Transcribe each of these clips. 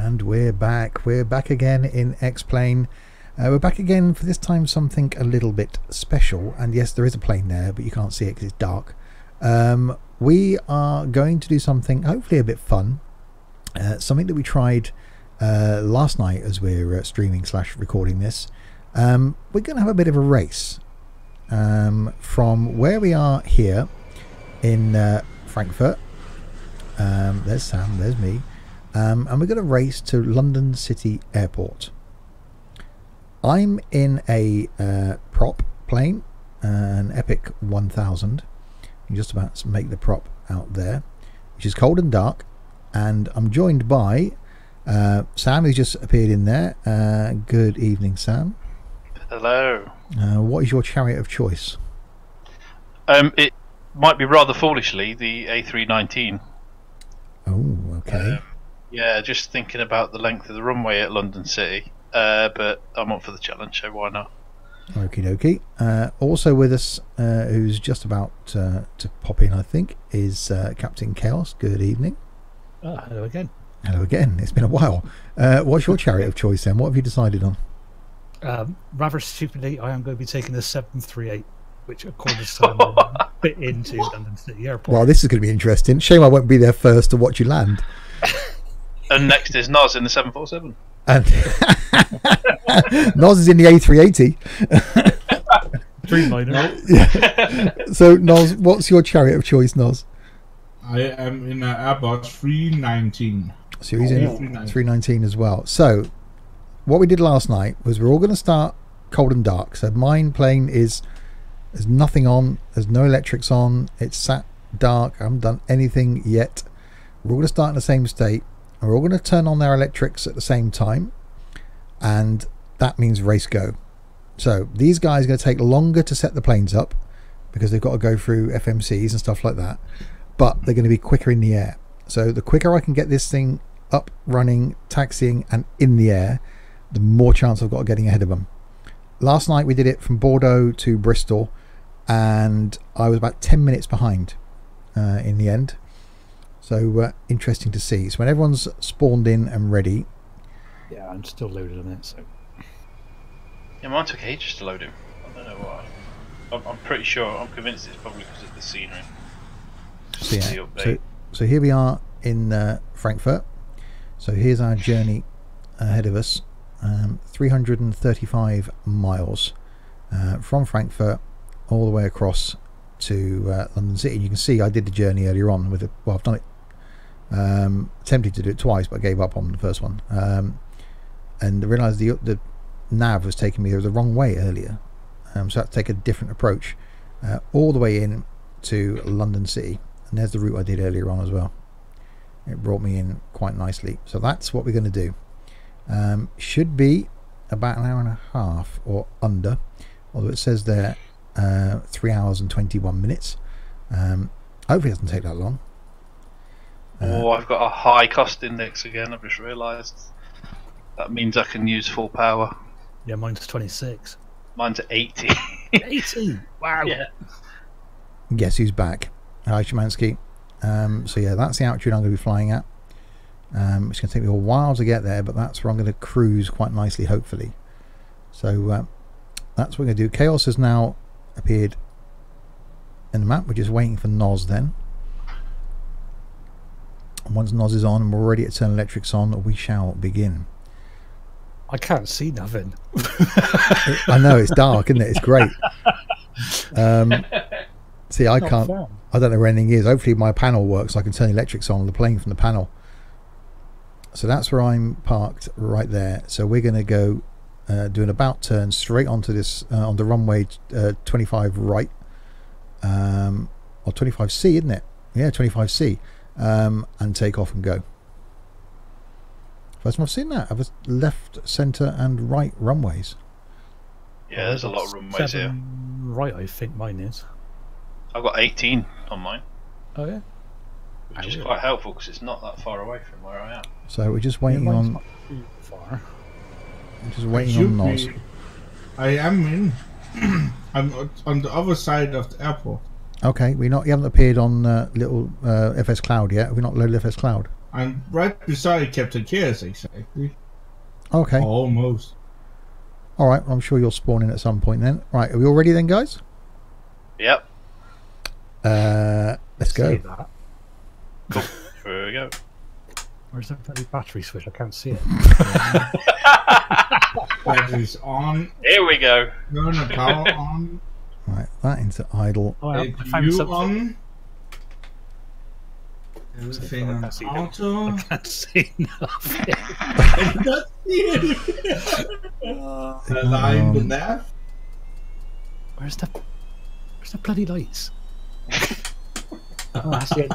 And we're back. We're back again in X-Plane. We're back again for this time something a little bit special. And yes, there is a plane there, but you can't see it because it's dark. We are going to do something hopefully a bit fun. Something that we tried last night as we're streaming / recording this. We're going to have a bit of a race from where we are here in Frankfurt. There's Sam, there's me. And we're going to race to London City Airport. I'm in a prop plane, an Epic 1000. I'm just about to make the prop out there, which is cold and dark. And I'm joined by Sam, who's just appeared in there. Good evening, Sam. Hello. What is your chariot of choice? It might be rather foolishly the A319. Oh, okay. Yeah, just thinking about the length of the runway at London City. But I'm up for the challenge, so why not? Okie dokie. Also with us, who's just about to pop in, I think, is Captain Chaos. Good evening. Hello again. Hello again. It's been a while. What's your chariot of choice then? What have you decided on? Rather stupidly, I am going to be taking the 738, which according to Sam will fit into London City Airport. Well, this is going to be interesting. Shame I won't be there first to watch you land. And next is Noz in the 747. And Noz is in the A380. Dreamliner. Yeah. So, Noz, what's your chariot of choice, Noz? I am in an Airbus 319. So he's in 319 as well. So, what we did last night was we're all going to start cold and dark. So mine plane there's nothing on, there's no electrics on, it's sat dark, I haven't done anything yet. We're all going to start in the same state, and we're all going to turn on their electrics at the same time, and that means race go. So these guys are going to take longer to set the planes up because they've got to go through FMCs and stuff like that, but they're going to be quicker in the air. So the quicker I can get this thing up, running, taxiing and in the air, the more chance I've got of getting ahead of them. Last night we did it from Bordeaux to Bristol, and I was about 10 minutes behind in the end. So interesting to see. So when everyone's spawned in and ready. Yeah, I'm still loaded on it. So. Yeah, mine took ages to load him. I don't know why. I'm pretty sure. I'm convinced it's probably because of the scenery. So, yeah. So here we are in Frankfurt. So here's our journey ahead of us. 335 miles from Frankfurt all the way across to London City. And you can see I did the journey earlier on with it. Well, I've done it. Attempted to do it twice, but I gave up on the first one. And I realised the nav was taking me the wrong way earlier. So I had to take a different approach all the way in to London City. And there's the route I did earlier on as well. It brought me in quite nicely. So that's what we're going to do. Should be about an hour and a half or under, although it says there 3 hours and 21 minutes. Hopefully it doesn't take that long. I've got a high cost index again. I've just realised that means I can use full power. Yeah, mine's 26. Mine's at 80. 80. Wow. Yeah. Guess who's back? Hi, Shemansky. So yeah, that's the altitude I'm going to be flying at. It's going to take me a while to get there, but that's where I'm going to cruise quite nicely, hopefully. So that's what we're going to do. Chaos has now appeared in the map. We're just waiting for Noz then. And once Noz is on and we're ready to turn electrics on, we shall begin. I can't see nothing. I know, it's dark, isn't it? It's great. See, I can't. I don't know where anything is. Hopefully my panel works so I can turn the electrics on the plane from the panel. So that's where I'm parked right there. So we're going to go do an about turn straight onto this on the runway 25 right, or 25C, isn't it? Yeah, 25C, and take off and go. First time I've seen that. I've left, centre, and right runways. Yeah, there's a lot of runways here. Right, I think mine is. I've got 18 on mine. Oh yeah. Which is quite helpful because it's not that far away from where I am. So we're just waiting on. Not too far. We're just waiting on Noz. I am in. I'm on the other side of the airport. Okay, you haven't appeared on little FS Cloud yet. Have we not loaded FS Cloud? I'm right beside Captain Chaos, exactly. Okay. Almost. All right. I'm sure you'll spawn in at some point then. Right. Are we all ready then, guys? Yep. Let's go. Say that. Here we go. Where's the bloody battery switch? I can't see it. Batteries on. Here we go. Turn the power on. Right. That into idle. Oh, I found APU something. on. Everything on auto. I can't see nothing. I not see it. Align the nav. Where's the bloody lights? Oh, that's it.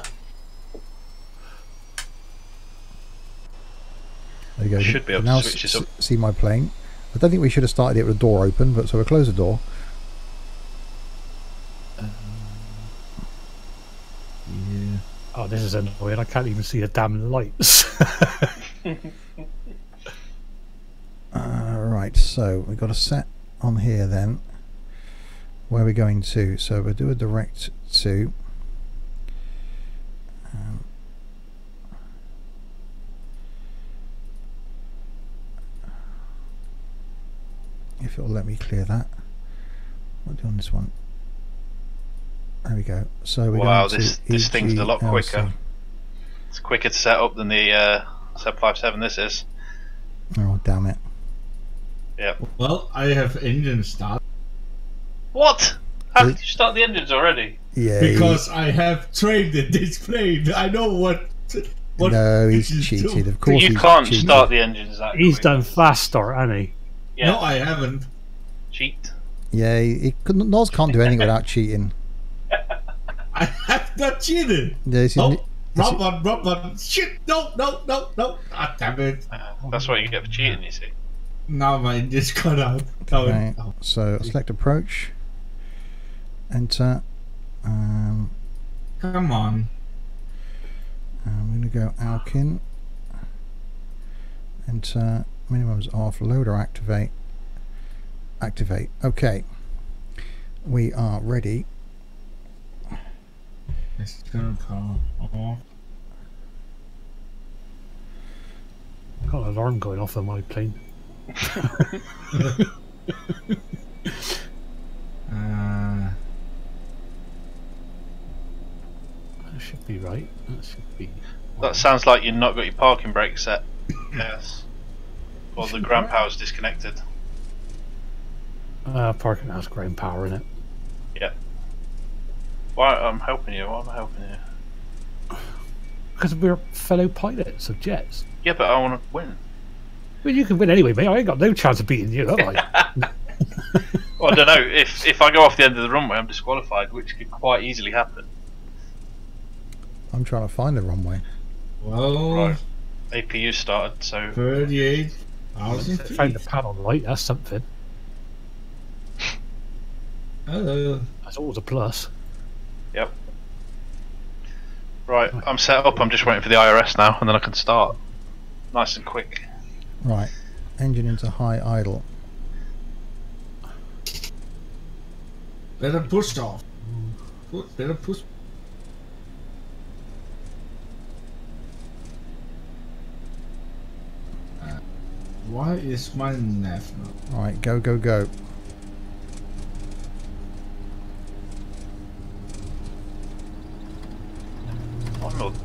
There you go. Should be able now to switch this up. See my plane. I don't think we should have started it with the door open, but so we'll close the door. Yeah. Oh, this is annoying. I can't even see the damn lights. Right, so we've got a set on here then. Where are we going to? So we'll do a direct to. If it'll let me clear that. We'll do on this one. There we go. So we're Wow, going to this thing's a lot EGLC. quicker. It's quicker to set up than the 757 this is. Oh damn it! Yep. Well, I have engine start What? How did you start the engines already? Yeah. because I have trained the display. I know what. No, he's engines do. cheated. Of course, You he's can't cheated. start the engines that He's quick. done fast start, hasn't he? Yeah. No, I haven't. Cheat. Yeah, Noz can't do anything without cheating. I have not cheated. There's Oh, wrong one. Shit! No. Ah, damn it. That's what you get for cheating, you see. Now my engine's cut out. Oh, Right, oh. so I'll select approach, enter. Come on. I'm going to go Alkin, enter. Minimums off. Loader activate. Activate. Okay, we are ready. It's gonna call off. Got an alarm going off on my plane. That should be right. That should be. That sounds like you've not got your parking brake set. Yes. Or the ground power's disconnected. Parking has ground power in it. Yeah. Why? I'm helping you. Why am I helping you? Because we're fellow pilots of jets. Yeah, but I want to win. Well, you can win anyway, mate. I ain't got no chance of beating you, have I? Well, I don't know. If I go off the end of the runway, I'm disqualified, which could quite easily happen. I'm trying to find the runway. Well, Right. APU started, so 38,000 feet. Found the panel light. That's something. Hello. That's always a plus. yep. Right, I'm set up. I'm just waiting for the IRS now, and then I can start. Nice and quick. Right, engine into high idle. Better push off. Better push. Why is my nav not? All right, go, go, go.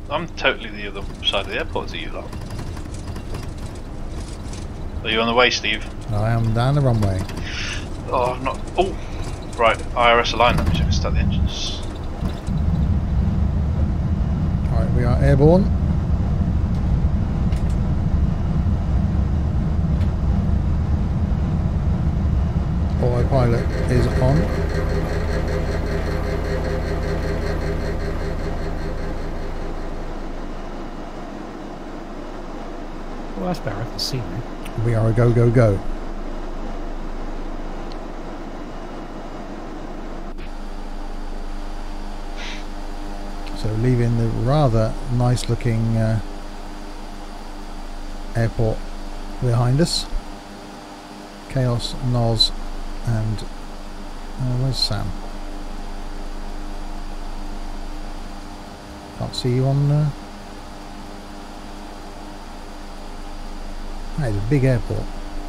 I'm totally the other side of the airport to you lot. Are you on the way, Steve? I am down the runway. Oh, I'm not. Oh, right. IRS alignment. So I can start the engines. All right, we are airborne. Autopilot is on. Well, that's better. I can see now. We are a go, go, go. So leaving the rather nice looking airport behind us. Chaos, Noz, and where's Sam? Can't see you on. That is a big airport.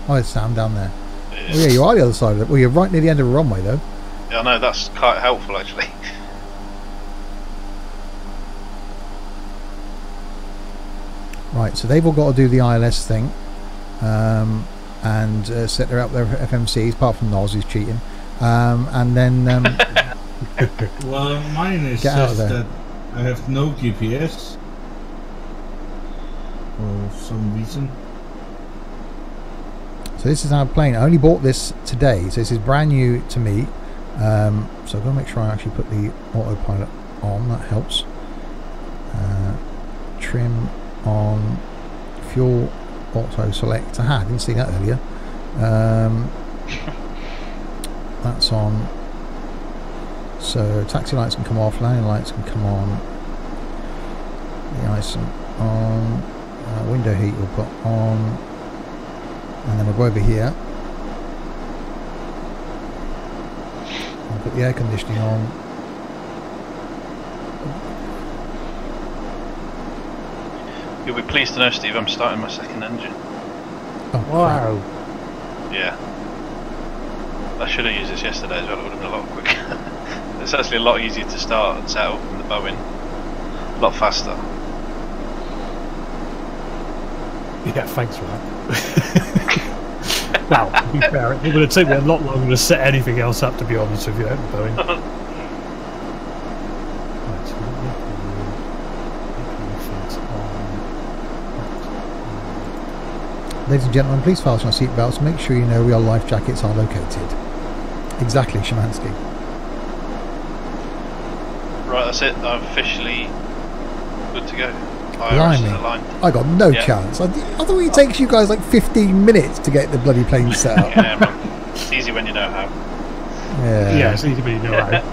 Oh, there's Sam down there. Oh yeah, you are the other side of it. Well, you're right near the end of a runway though. Yeah, I know, that's quite helpful actually. Right, so they've all got to do the ILS thing and set their up their FMCs, apart from Noz, who's cheating. And then Well, mine is Get out of just there. that I have no GPS for some reason. so this is our plane. I only bought this today, so this is brand new to me. So I've got to make sure I actually put the autopilot on. That helps. Trim on, fuel auto select. Aha, I didn't see that earlier. That's on. So taxi lights can come off, landing lights can come on. The ice on. Window heat we'll put on, and then we'll go over here. I'll put the air conditioning on. You'll be pleased to know, Steve, I'm starting my second engine. Oh, Wow. Yeah. I should have used this yesterday as well, it would have been a lot quicker. It's actually a lot easier to start and set up than the Boeing. A lot faster. Yeah, thanks for that. Well, to be fair, it would have taken me a lot longer to set anything else up, to be honest with you. Right, so Ladies and gentlemen, please fasten your seatbelts. Make sure you know where your life jackets are located. Exactly, Szymanski. Right, that's it. I'm officially good to go. Blimey. I got no chance. I thought it takes you guys like 15 minutes to get the bloody plane set up. Yeah, man. It's easy when you know how. yeah, it's easy to be right.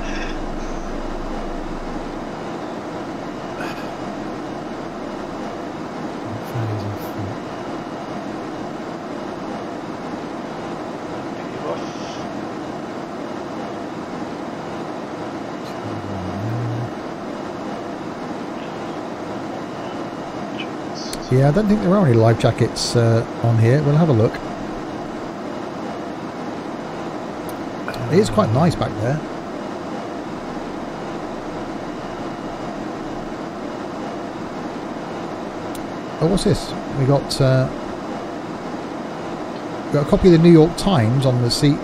Yeah, I don't think there are any life jackets on here. We'll have a look. It is quite nice back there. Oh, what's this? We got a copy of the New York Times on the seat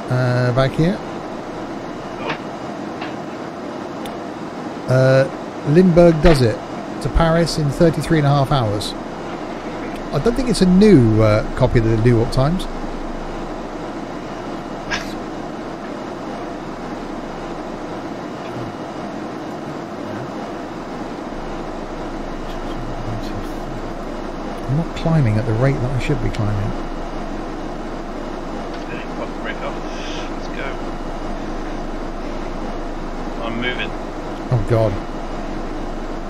back here. Lindbergh does it to Paris in 33.5 hours. I don't think it's a new copy of the New York Times. I'm not climbing at the rate that I should be climbing. Okay, got the brake off. Let's go. I'm moving. Oh God.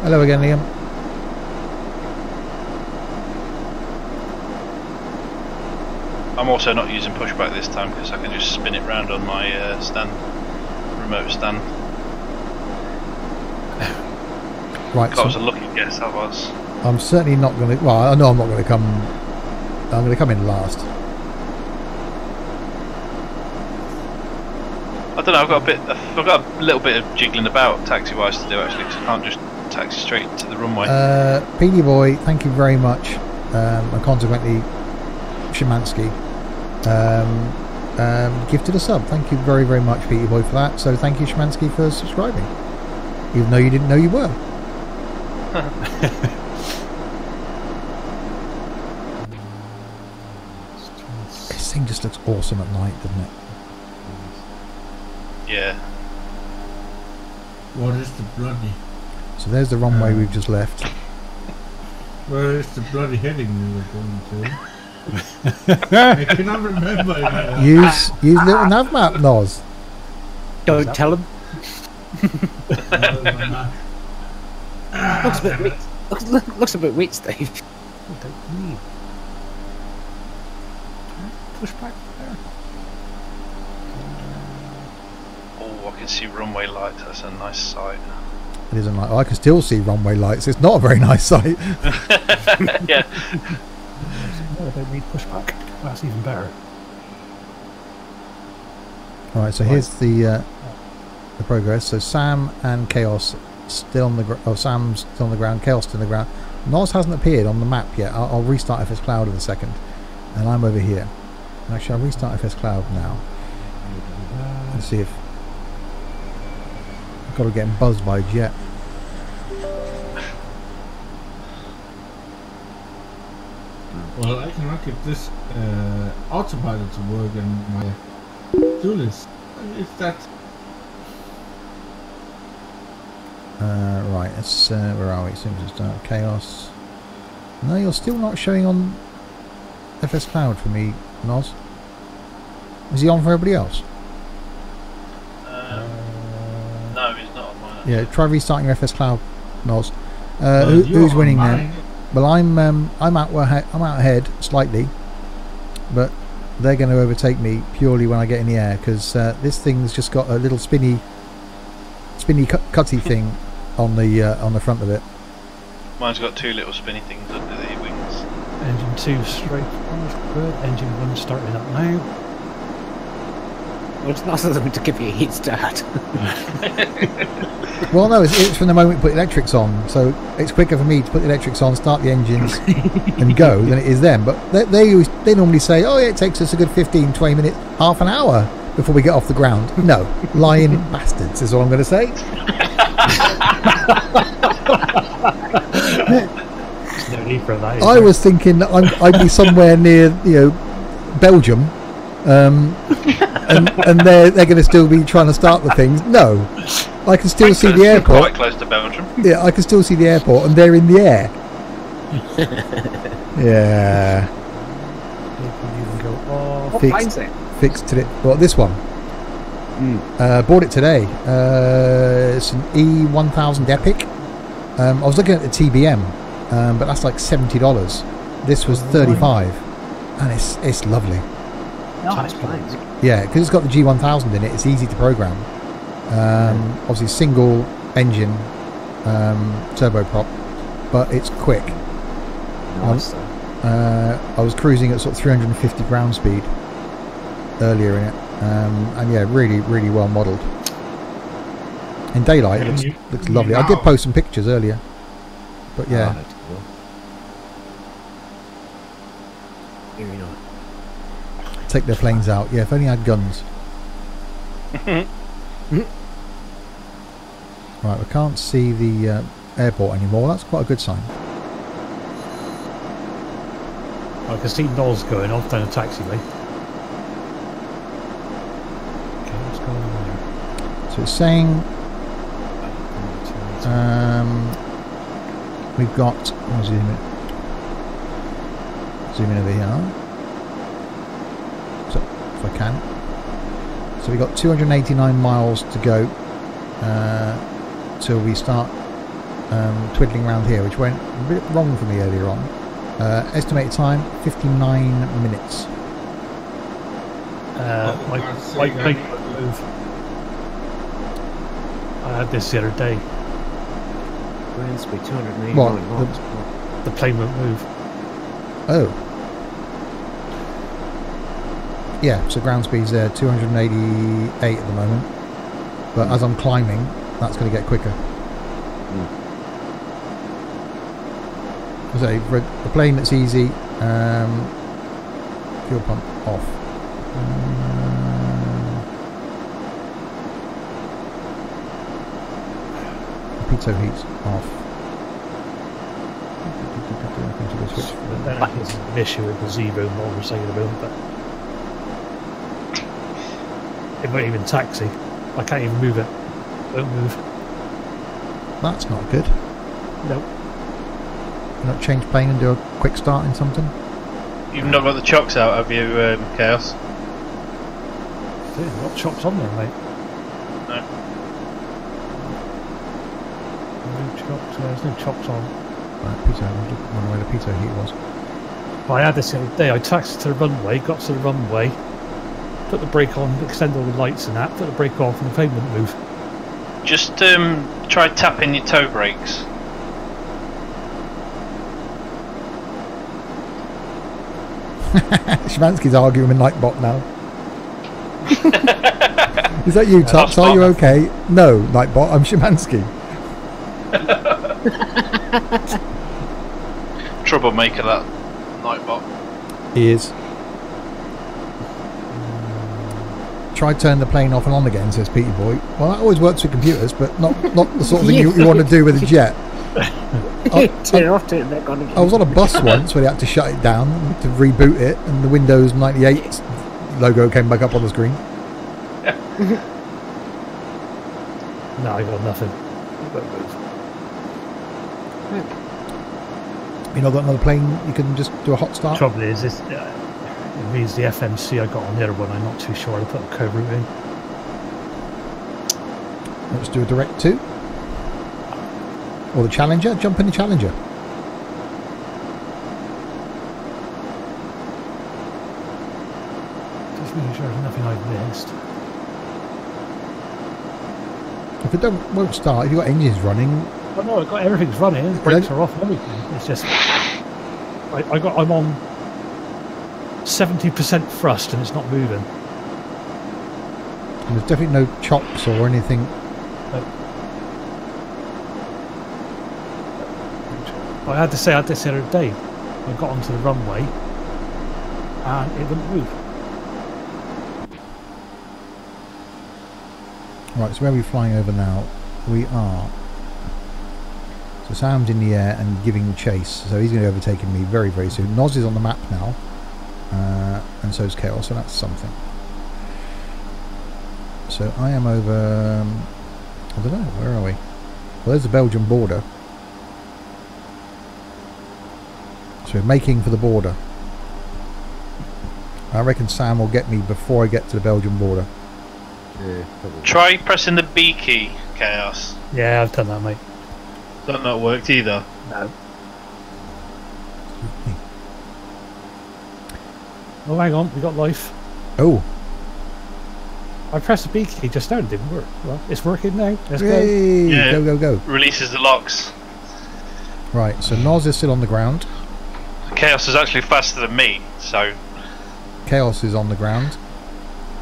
Hello again, Liam. I'm also not using pushback this time because I can just spin it round on my remote stand. Right. That was a lucky guess, that was. I'm certainly not going to. Well, I know I'm not going to come. I'm going to come in last. I don't know. I've got a little bit of jiggling about taxi-wise to do actually, because I can't just taxi straight to the runway. PD Boy, thank you very much, and consequently, Szymanski, gifted a sub. Thank you very, very much, PD Boy, for that. So thank you, Szymanski, for subscribing, even though you didn't know you were. This thing just looks awesome at night, doesn't it? Yeah. What is the bloody? So there's the runway we've just left. Where is the bloody heading we were going to? I cannot remember. Use little nav map, Noz. Don't tell him. Looks a bit weak. Looks a bit weak, Steve. Push back there. Oh, I can see runway lights. That's a nice sight. It isn't like, I can still see runway lights. It's not a very nice sight. Yeah. No, I don't need pushback. That's even better. All right, so here's the progress. So Sam and Chaos still on the Sam's still on the ground, Chaos still on the ground. Nos hasn't appeared on the map yet. I'll restart FS Cloud in a second, and I'm over here. Actually, I'll restart FS Cloud now. Let's see if I've got to get buzzed by a jet. Well, I cannot get this autopilot to work and my do list. If that. Right, let's, where are we? Simpson start Chaos. No, you're still not showing on FS Cloud for me, Nos. Is he on for everybody else? No, he's not on mine. Yeah, try restarting your FS Cloud, Nos. Who's winning now? Well, I'm out ahead slightly, but they're going to overtake me purely when I get in the air, because this thing's just got a little spinny cutty thing on the front of it. Mine's got two little spinny things under the wings. Engine 2 straight on, good. Engine 1 starting up now. Well, it's nice of them to give you a heat start. Well, no, it's from the moment we put electrics on, so it's quicker for me to put the electrics on, start the engines, and go than it is them. But they normally say, oh, yeah, it takes us a good 15, 20 minutes, half an hour before we get off the ground. No, lying bastards is all I'm going to say. There's no need for that. I was thinking that I'd be somewhere near, Belgium, and they're going to still be trying to start the things. No, I can still see the airport. Quite close to Belgium. Yeah, I can still see the airport, and they're in the air. Yeah. What plane's it? Fixed to it. Well, this one. Bought it today. It's an E1000 Epic. I was looking at the TBM, but that's like $70. This was $35, and it's lovely. Nice planes. Yeah, because it's got the G1000 in it. It's easy to program. Obviously, single engine turboprop, but it's quick. Nice. I was cruising at sort of 350 ground speed earlier in it, and yeah, really, really well modelled. In daylight, it looks lovely. I did post some pictures earlier, but yeah. Very nice. Take their planes out. Yeah, if only I had guns. Right, we can't see the airport anymore. That's quite a good sign. I can see Noz going off down a taxiway. Okay, what's going on there? So it's saying we've got. I'll zoom in over here. So if I can. So we've got 289 miles to go till we start twiddling around here, which went a bit wrong for me earlier on. Estimated time 59 minutes. My plane won't move. I had this the other day. Ground speed 289 What? miles. The plane won't move. Oh. Yeah, so ground speed's 288 at the moment. But as I'm climbing, that's going to get quicker. So the plane that's easy, fuel pump off. Pitot heat's off. That is an issue with the zero model we're saying about, but it won't even taxi. I can't even move it. It won't move. That's not good. Nope. Not change plane and do a quick start in something? You've not got the chocks out, have you, Chaos? There's got chops on there, mate. No. No chops, there's no chops on. Right, Pitot, I wonder where the Pitot heat was. Well, I had this the other day. I taxied to the runway, got to the runway, put the brake on, extended all the lights and that, put the brake off, and the plane wouldn't move. Just try tapping your toe brakes. Szymanski's arguing with Nightbot now. Is that you, Tux? Are you okay? No, Nightbot, I'm Szymanski. Troublemaker, that Nightbot. He is. Try turning the plane off and on again, says Petey Boy. Well, that always works with computers, but not the sort of thing you want to do with a jet. Turn it off, turn it back on again. I was on a bus once where they had to shut it down to reboot it, and the Windows 98 logo came back up on the screen. No, I got nothing. You not got another plane you can just do a hot The start? trouble is, it means the FMC I got on the other one, I'm not too sure to put a co-route in. Let's do a direct 2. Or the Challenger. Jump in the Challenger. Just making sure there's nothing I've missed. If it won't start, if you've got engines running, Oh no, I've got everything's running, the brakes are off and everything. It's just I'm on 70% thrust and it's not moving. and there's definitely no chops or anything. I had to say I had this the other day. I got onto the runway and it wouldn't move. Right, so where are we flying over now? We are. So Sam's in the air and giving chase, so he's going to be overtaking me very, very soon. Noz is on the map now, and so is Chaos, so that's something. So I am over. I don't know, where are we? Well, there's the Belgian border. So we're making for the border. I reckon Sam will get me before I get to the Belgian border. Yeah, probably. Try pressing the B key, Chaos. Yeah, I've done that, mate. That not worked either. No. Oh, hang on, we got life. Oh, I pressed the B key just now and it didn't work. Well, it's working now. Let's go. yay! Yeah. Go, go, go. Releases the locks. Right, so Noz is still on the ground. Chaos is actually faster than me, so Chaos is on the ground.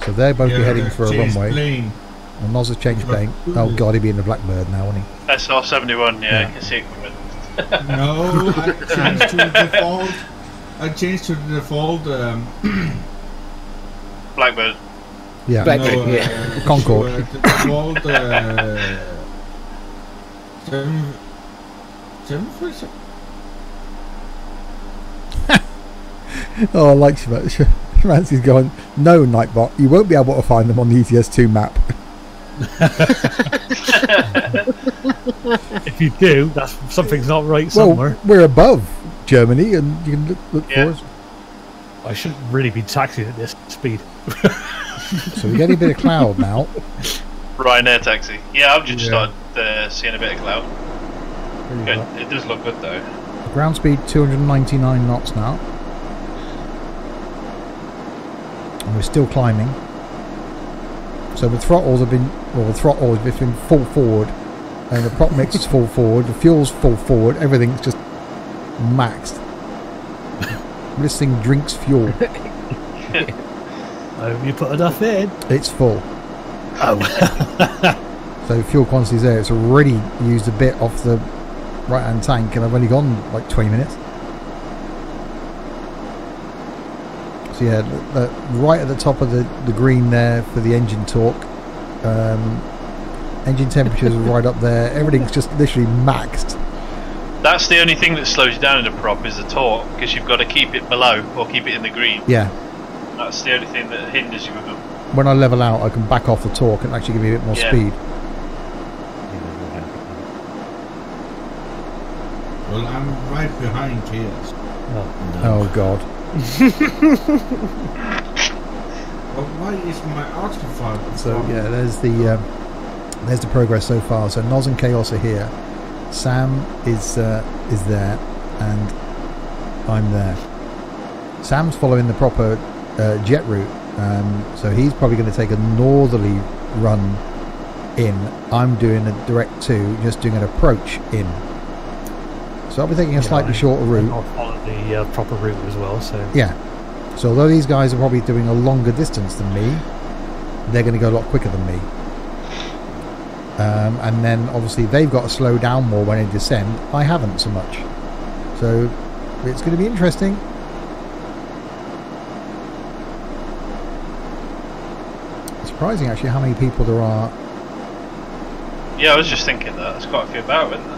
So they're both be heading for a runway. Plane. And Noz has changed plane. Oh god, he'd be in the Blackbird now, wouldn't he? SR71, yeah, Yeah. you can see it coming. No, I changed to the default. I changed to the default. Blackbird. Yeah. Blackbird. No, Yeah. Concorde. So, the default. 747. Oh, I like Szymanski's going, no, Nightbot, you won't be able to find them on the ETS2 map. If you do, that's something's not right Well, somewhere. we're above Germany, and you can look Yeah. for us. I shouldn't really be taxiing at this speed. So we're getting a bit of cloud now. Ryanair taxi. Yeah, I've just Yeah. started seeing a bit of cloud. Good. It does look good though. Ground speed 299 knots now. And we're still climbing. So the throttles have been, well, the throttle has been full forward, and the prop mix is full forward, the fuel's full forward, everything's just maxed. This thing drinks fuel. You put enough in. It's full. Oh. So fuel quantity's there. It's already used a bit off the right hand tank, and I've only gone like 20 minutes. So yeah, right at the top of the green there for the engine torque. Engine temperatures are right up there. Everything's just literally maxed. That's the only thing that slows you down in a prop is the torque, because you've got to keep it below or keep it in the green. Yeah. That's the only thing that hinders you with them. When I level out, I can back off the torque and actually give me a bit more Yeah. speed. Well, I'm right behind Chaos. Oh god. But why is my autopilot? So yeah, there's the progress so far. So Noz and Chaos are here. Sam is there, and I'm there. Sam's following the proper jet route, so he's probably going to take a northerly run in, I'm doing a direct to, just doing an approach in. So I'll be taking a slightly shorter route. I'll follow the proper route as well. So yeah. So although these guys are probably doing a longer distance than me, they're going to go a lot quicker than me. And then obviously they've got to slow down more when they descend. I haven't so much. So it's going to be interesting. Surprising actually how many people there are. Yeah, I was just thinking that. There's quite a few about, isn't there?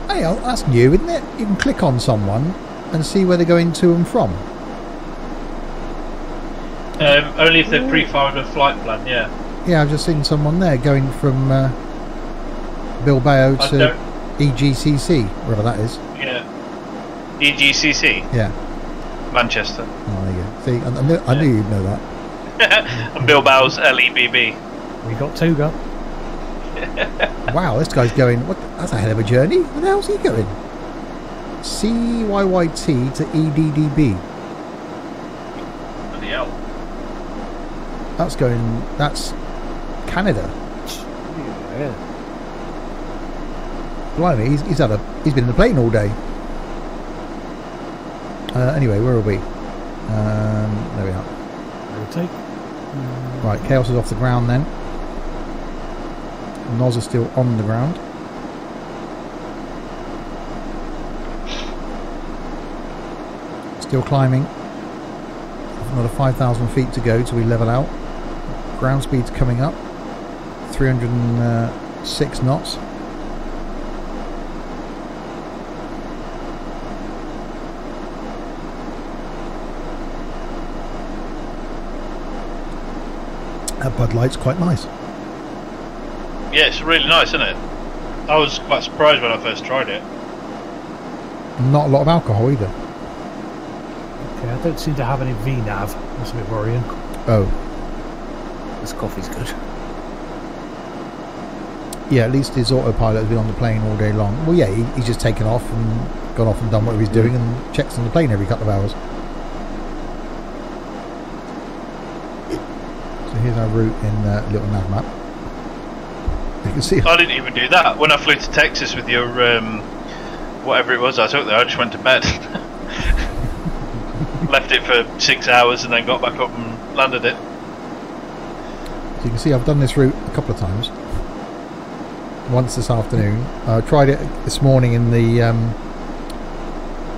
Hey, that's new, isn't it? You can click on someone and see where they're going to and from. Only if they've pre-filed a flight plan, yeah. Yeah, I've just seen someone there going from Bilbao to EGCC, wherever that is. Yeah. EGCC? Yeah. Manchester. Oh, there you go. See, I knew you'd know that. And Bilbao's LEBB. we got Tuga. Wow, this guy's going. That's a hell of a journey. Where the hell's he going? CYYT to EDDB. Bloody hell. That's Canada. Yeah. Blimey, he's been in the plane all day. Anyway, where are we? There we are. Rotate. Right, Chaos is off the ground then. Noz is still on the ground. Still climbing. Another 5,000 feet to go till we level out. Ground speed's coming up. 306 knots. That Bud Light's quite nice. Yeah, it's really nice, isn't it? I was quite surprised when I first tried it. Not a lot of alcohol either. Okay, I don't seem to have any VNAV. That's a bit worrying. Oh. This coffee's good. Yeah, at least his autopilot has been on the plane all day long. Well, yeah, he's just taken off and gone off and done what he's doing and checks on the plane every couple of hours. So here's our route in little nav map. You can see. I didn't even do that. When I flew to Texas with your, whatever it was I took there, I just went to bed. Left it for 6 hours and then got back up and landed it. So you can see I've done this route a couple of times. Once this afternoon. I tried it this morning in the...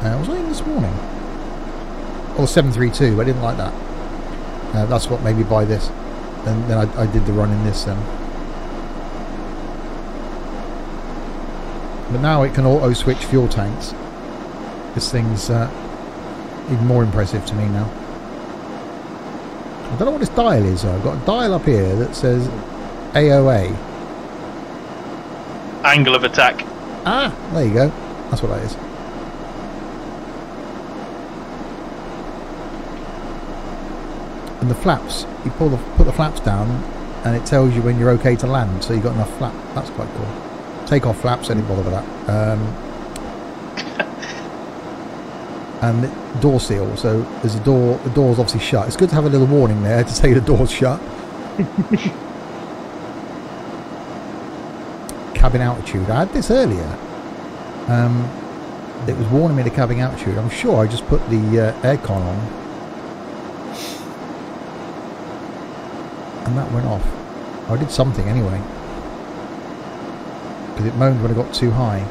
was I in this morning? Oh, 732, but I didn't like that. That's what made me buy this. And then I did the run in this then. But now it can auto switch fuel tanks. This thing's even more impressive to me now. I don't know what this dial is though. I've got a dial up here that says AOA. Angle of attack. Ah, there you go. That's what that is. And the flaps, you put the flaps down and it tells you when you're okay to land, so you've got enough flap. That's quite cool. Take off flaps, I didn't bother with that. And the door seal, so there's a door, the door's obviously shut. It's good to have a little warning there to say the door's shut. Cabin altitude, I had this earlier. It was warning me the cabin altitude. I'm sure I just put the aircon on and that went off. I did something anyway, because it moaned when I got too high.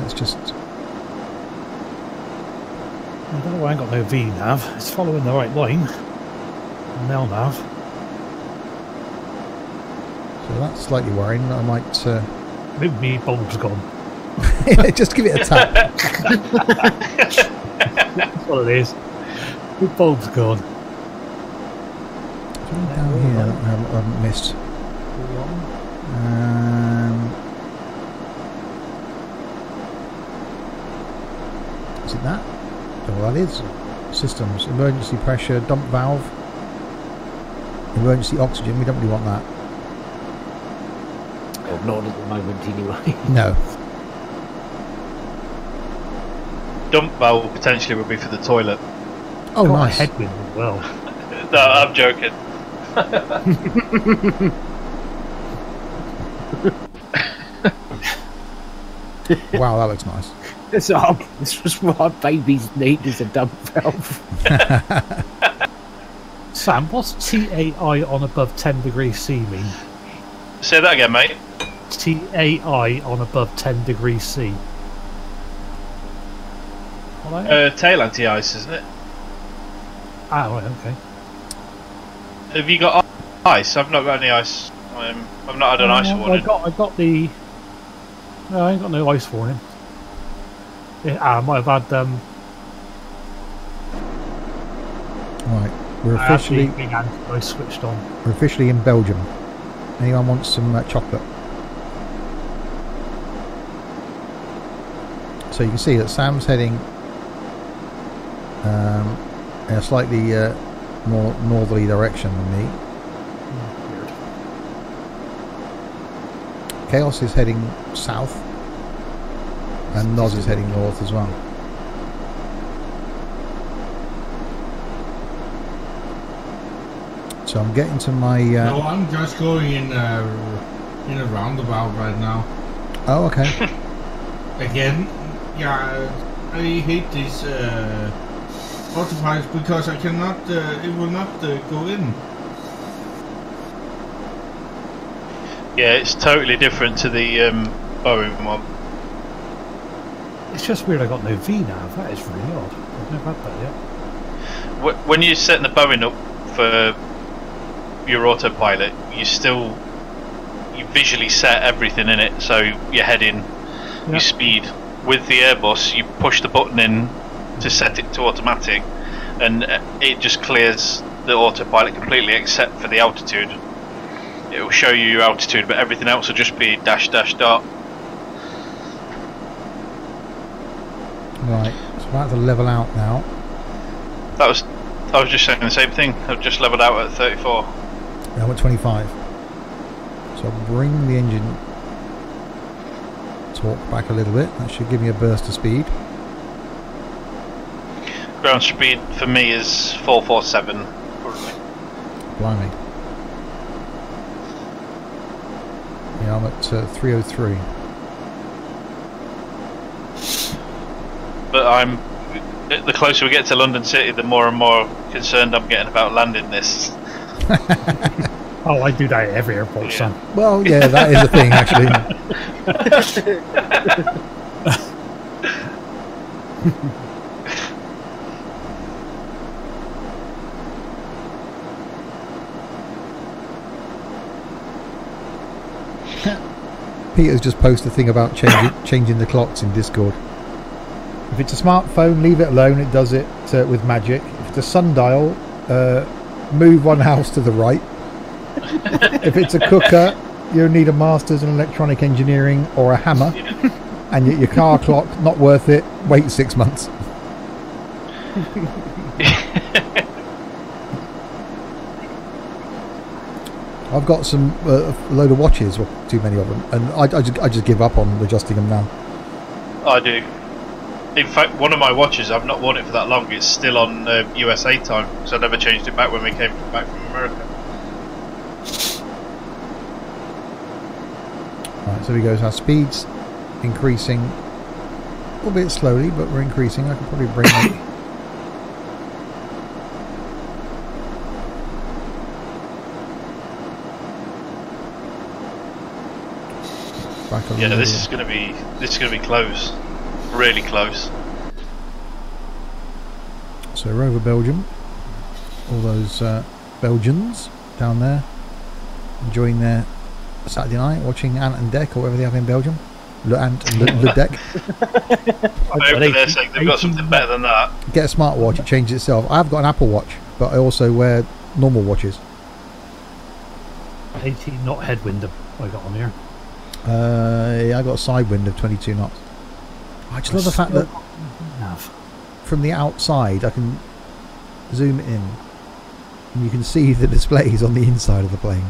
Let's just... I don't know why I ain't got no VNAV. It's following the right line. LNAV. So that's slightly worrying. I might... Maybe me bulb's gone. just give it a tap. That's what it is. My bulb's gone. Something down here that I haven't missed. Is it that? Well, that is. Systems, emergency pressure, dump valve, emergency oxygen. We don't really want that. Oh, not at the moment, anyway. No. Dump valve potentially would be for the toilet. Oh, Got nice. a headwind as well. No, I'm joking. Wow, that looks nice. This was what babies need is a dump valve. Sam, what's TAI on above 10 degrees C mean? Say that again, mate. TAI on above 10 degrees C. What Tail anti-ice, isn't it? right, okay. Have you got ice? I've not got any ice. I've not had an ice warning. I got the. No, I ain't got no ice warning. Yeah, I might have had Right, we're I had the officially big anti-ice switched on. we're officially in Belgium. Anyone wants some chocolate? So you can see that Sam's heading in a slightly more northerly direction than me. Weird. Chaos is heading south, and Noz is heading north as well. So I'm getting to my. No, I'm just going in a roundabout right now. Oh, okay. Again, yeah, I hate these autopilots because I cannot. It will not go in. Yeah, it's totally different to the Boeing one. It's just weird I got no V nav. That is really odd. I've never had that yet. When you're setting the Boeing up for your autopilot, you visually set everything in it, so your heading, your speed. With the Airbus, you push the button in to set it to automatic, and it just clears the autopilot completely except for the altitude. It will show you your altitude, but everything else will just be dash dash dot. Right, it's about to level out now. I was just saying the same thing. I've just leveled out at 34. Now I'm at 25. So I'll bring the engine torque back a little bit. That should give me a burst of speed. Ground speed for me is 447 currently. Blimey. Yeah, I'm at 303. But the closer we get to London City, the more and more concerned I'm getting about landing this. Oh, I do that at every airport, Yeah. Sam. Well, yeah, that is a thing, actually. Peter's just posted a thing about changing the clocks in Discord. If it's a smartphone, leave it alone. It does it with magic. If it's a sundial, move one house to the right. If it's a cooker, you'll need a master's in electronic engineering or a hammer. And your car clock, not worth it. Wait 6 months. I've got some a load of watches, well, too many of them, and I just give up on adjusting them now. I do. In fact, one of my watches, I've not worn it for that long. It's still on USA time, so I never changed it back when we came back from America. Right, so he goes. Our speed's increasing, a bit slowly, but we're increasing. I can probably bring it back a Yeah, little. this is gonna be close, really close. So we're over Belgium. All those Belgians down there enjoying their Saturday night, watching Ant and Dec or whatever they have in Belgium. Le Ant and Le Dec. I hope they're saying they've got something better than that. Get a smartwatch, it changes itself. I've got an Apple Watch, but I also wear normal watches. 18 knot headwind I got on here. Yeah, I got a side wind of 22 knots. I just love the fact that from the outside I can zoom in and you can see the displays on the inside of the plane.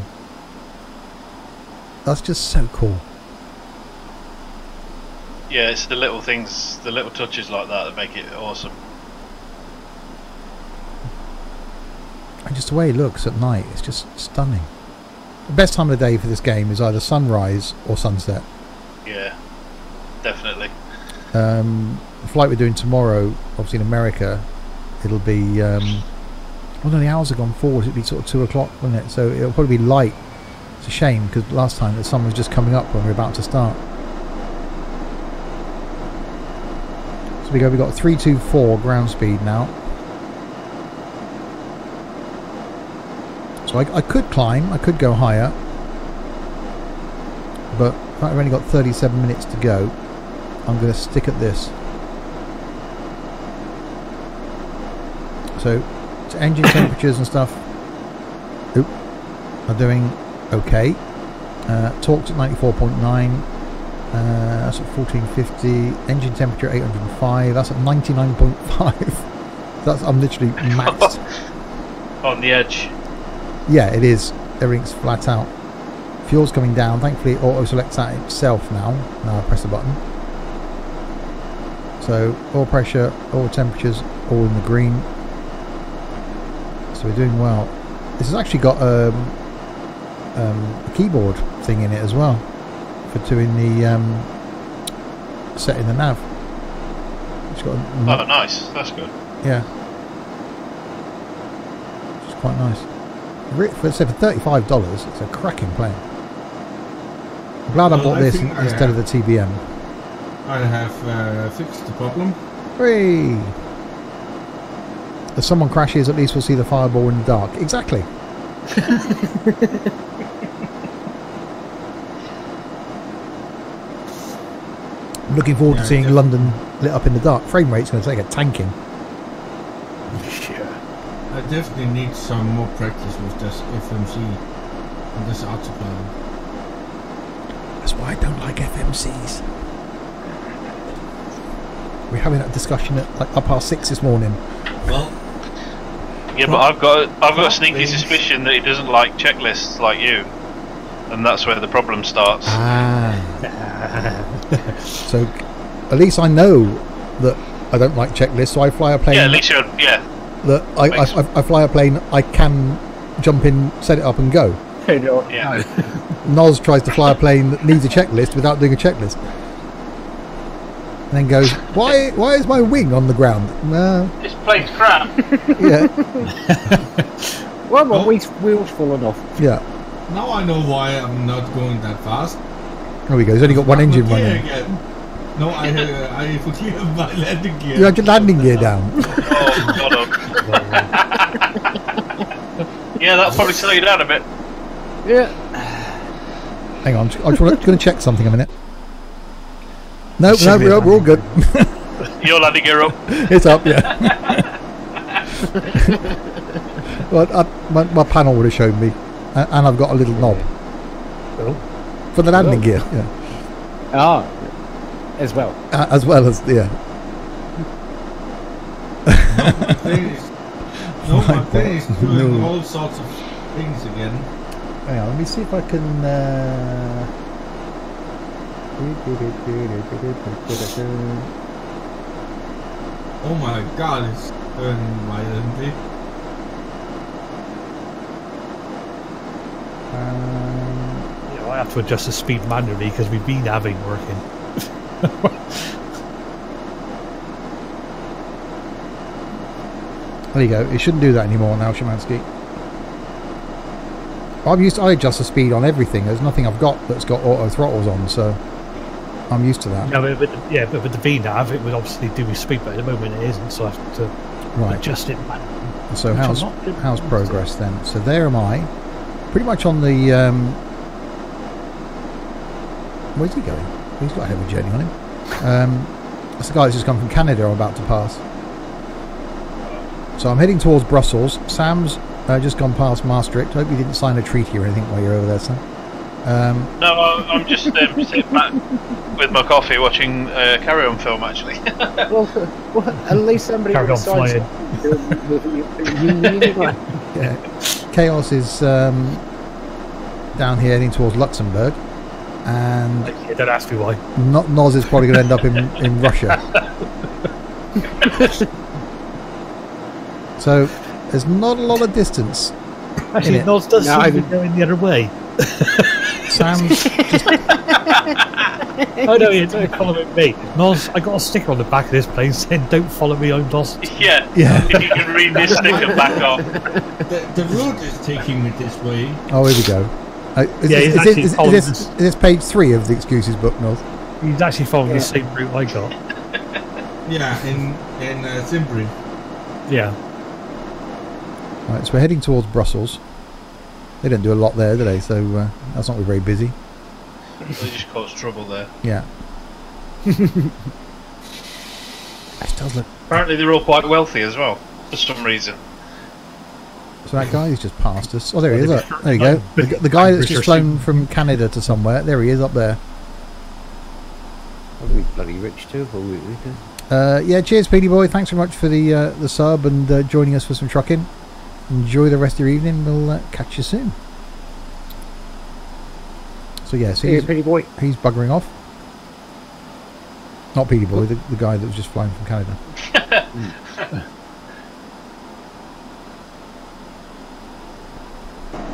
That's just so cool. Yeah, it's the little things, the little touches like that that make it awesome. just the way it looks at night, it's just stunning. The best time of the day for this game is either sunrise or sunset. Yeah, definitely. The flight we're doing tomorrow, obviously in America, it'll be well, no, the hours have gone forward. It'll be sort of 2 o'clock, won't it? So it'll probably be light. It's a shame because last time the sun was just coming up when we were about to start. So we've got 324 ground speed now. So I could climb, I could go higher, but in fact I've only got 37 minutes to go. I'm going to stick at this. So engine temperatures and stuff are doing okay. Torque's at 94.9. That's at 1450. Engine temperature 805. That's at 99.5. That's I'm literally maxed. On the edge. Yeah, it is. Everything's flat out. Fuel's coming down. Thankfully, it auto selects that itself now. Now I press the button. So oil pressure, oil temperatures, all in the green. So we're doing well. This has actually got a keyboard thing in it as well for doing the setting the nav. It's got oh, nice. That's good. Yeah, it's quite nice. For $35, it's a cracking plane. I'm glad I bought this instead of the TBM. I have fixed the problem. Hooray! If someone crashes, at least we'll see the fireball in the dark. Exactly. I'm looking forward to seeing London lit up in the dark. Frame rate's going to take a tanking. I definitely need some more practice with this FMC and this autopilot. That's why I don't like FMCs. We're having that discussion at like 6:30 this morning. Well, yeah, but I've got a sneaky suspicion that he doesn't like checklists like you, and that's where the problem starts. So at least I know that I don't like checklists, so I fly a plane. Yeah, at least you're That I fly a plane I can jump in, set it up and go. Yeah. Noz tries to fly a plane that needs a checklist without doing a checklist. And then goes, why is my wing on the ground? This plane's crap. Yeah. Well, my wheel's fallen off. Yeah. now I know why I'm not going that fast. There we go. He's only got one engine running. Again. No, I forget my landing gear. You had your landing gear down. Oh, God. Yeah, that'll probably slow you down a bit. Yeah. Hang on, I'm just going to check something a minute. No, we're all good. Your landing gear up. It's up, yeah. Well, my panel would have shown me, and I've got a little knob for the landing gear. Yeah. Ah, as well. As well as yeah. My thing is doing all sorts of things again. Hang on, let me see if I can. Oh my god, it's turning violently. I have to adjust the speed manually because we've been having working. There you go. It shouldn't do that anymore now, Szymanski. I adjust the speed on everything. There's nothing I've got that's got auto throttles on, so I'm used to that. No, but with the VNav, it would obviously do with speed, but at the moment it isn't, so I have to adjust it manually. So how's progress then? So there am I, pretty much on the. Where's he going? He's got a heavy journey on him. That's the guy that's just come from Canada. I'm about to pass. So I'm heading towards Brussels. Sam's just gone past Maastricht. Hope you didn't sign a treaty or anything while you're over there, Sam. No, I'm just sitting back with my coffee watching Carry On film, actually. well, at least somebody Carry on flying. Yeah. Chaos is down here heading towards Luxembourg. And Yeah, don't ask me why. Noz is probably going to end up in Russia. So There's not a lot of distance. Actually, Nos does No, seem to be going the other way. Sam's just... Oh no, you're not following me. Nos, I got a sticker on the back of this plane saying, "Don't follow me, I'm lost." Yeah. If you can read this sticker back off. The route is taking me this way. Oh, here we go. Is this page 3 of the excuses book, North? He's actually following the same route I got. Yeah, in Zimbabwe. Yeah. Right, so we're heading towards Brussels. They don't do a lot there, do they? So that's not very busy. They just cause trouble there. Yeah. It does look... Apparently they're all quite wealthy as well, for some reason. So that guy who's just passed us. Oh, there he is. Look. There you go. The guy that's just flown from Canada to somewhere. There he is up there. Are we bloody rich too? Yeah, cheers, Speedy Boy. Thanks very much for the sub and joining us for some trucking. Enjoy the rest of your evening. We'll catch you soon. So yes, he's buggering off. Not Petey Boy, the guy that was just flying from Canada.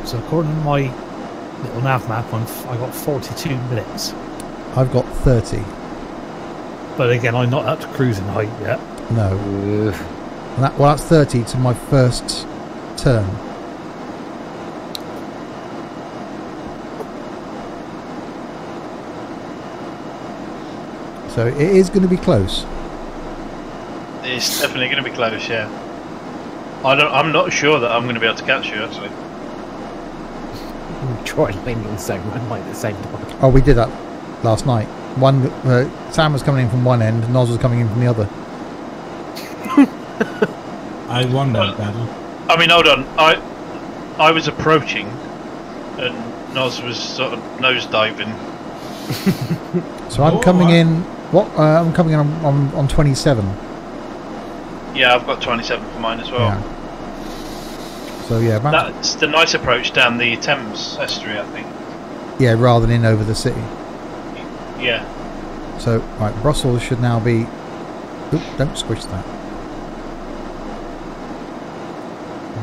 So according to my little nav map, I got 42 minutes. I've got 30. But again, I'm not up to cruising height yet. No. And that's 30 to my first turn. So it is going to be close. It's definitely going to be close, yeah. I'm not sure that I'm going to be able to catch you, actually. Try landing on the same runway at the same time. Oh, we did that last night. Sam was coming in from one end, Noz was coming in from the other. I won that battle. I mean, hold on. I was approaching, and Noz was sort of nosediving. So I'm coming in. I'm coming in on 27. Yeah, I've got 27 for mine as well. Yeah. So yeah, that's the nice approach down the Thames estuary, I think. Yeah, rather than in over the city. Yeah. So right, Brussels should now be. Oop, don't squish that.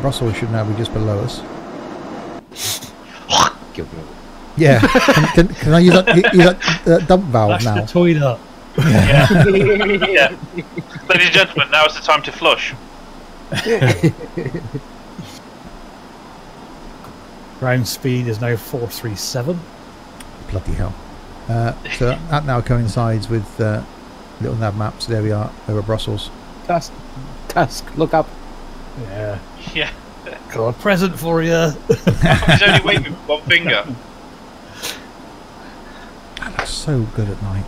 Brussels should now be just below us. Yeah. Can I use that dump valve Flash now? the toilet. Yeah. Yeah. Ladies and gentlemen, now is the time to flush. Ground speed is now 437. Bloody hell. So that now coincides with little nav maps. There we are, over Brussels. Tusk, look up. Yeah. Yeah. Got a present for you. He's only waving with one finger. That looks so good at night.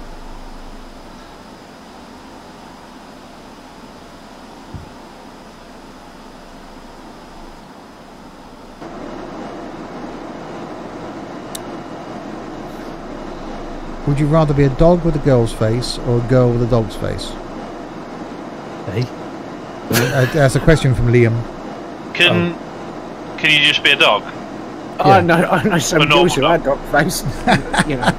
Would you rather be a dog with a girl's face or a girl with a dog's face? Hey. That's a question from Liam. Can you just be a dog? I know some normal girls who had dog face. You know.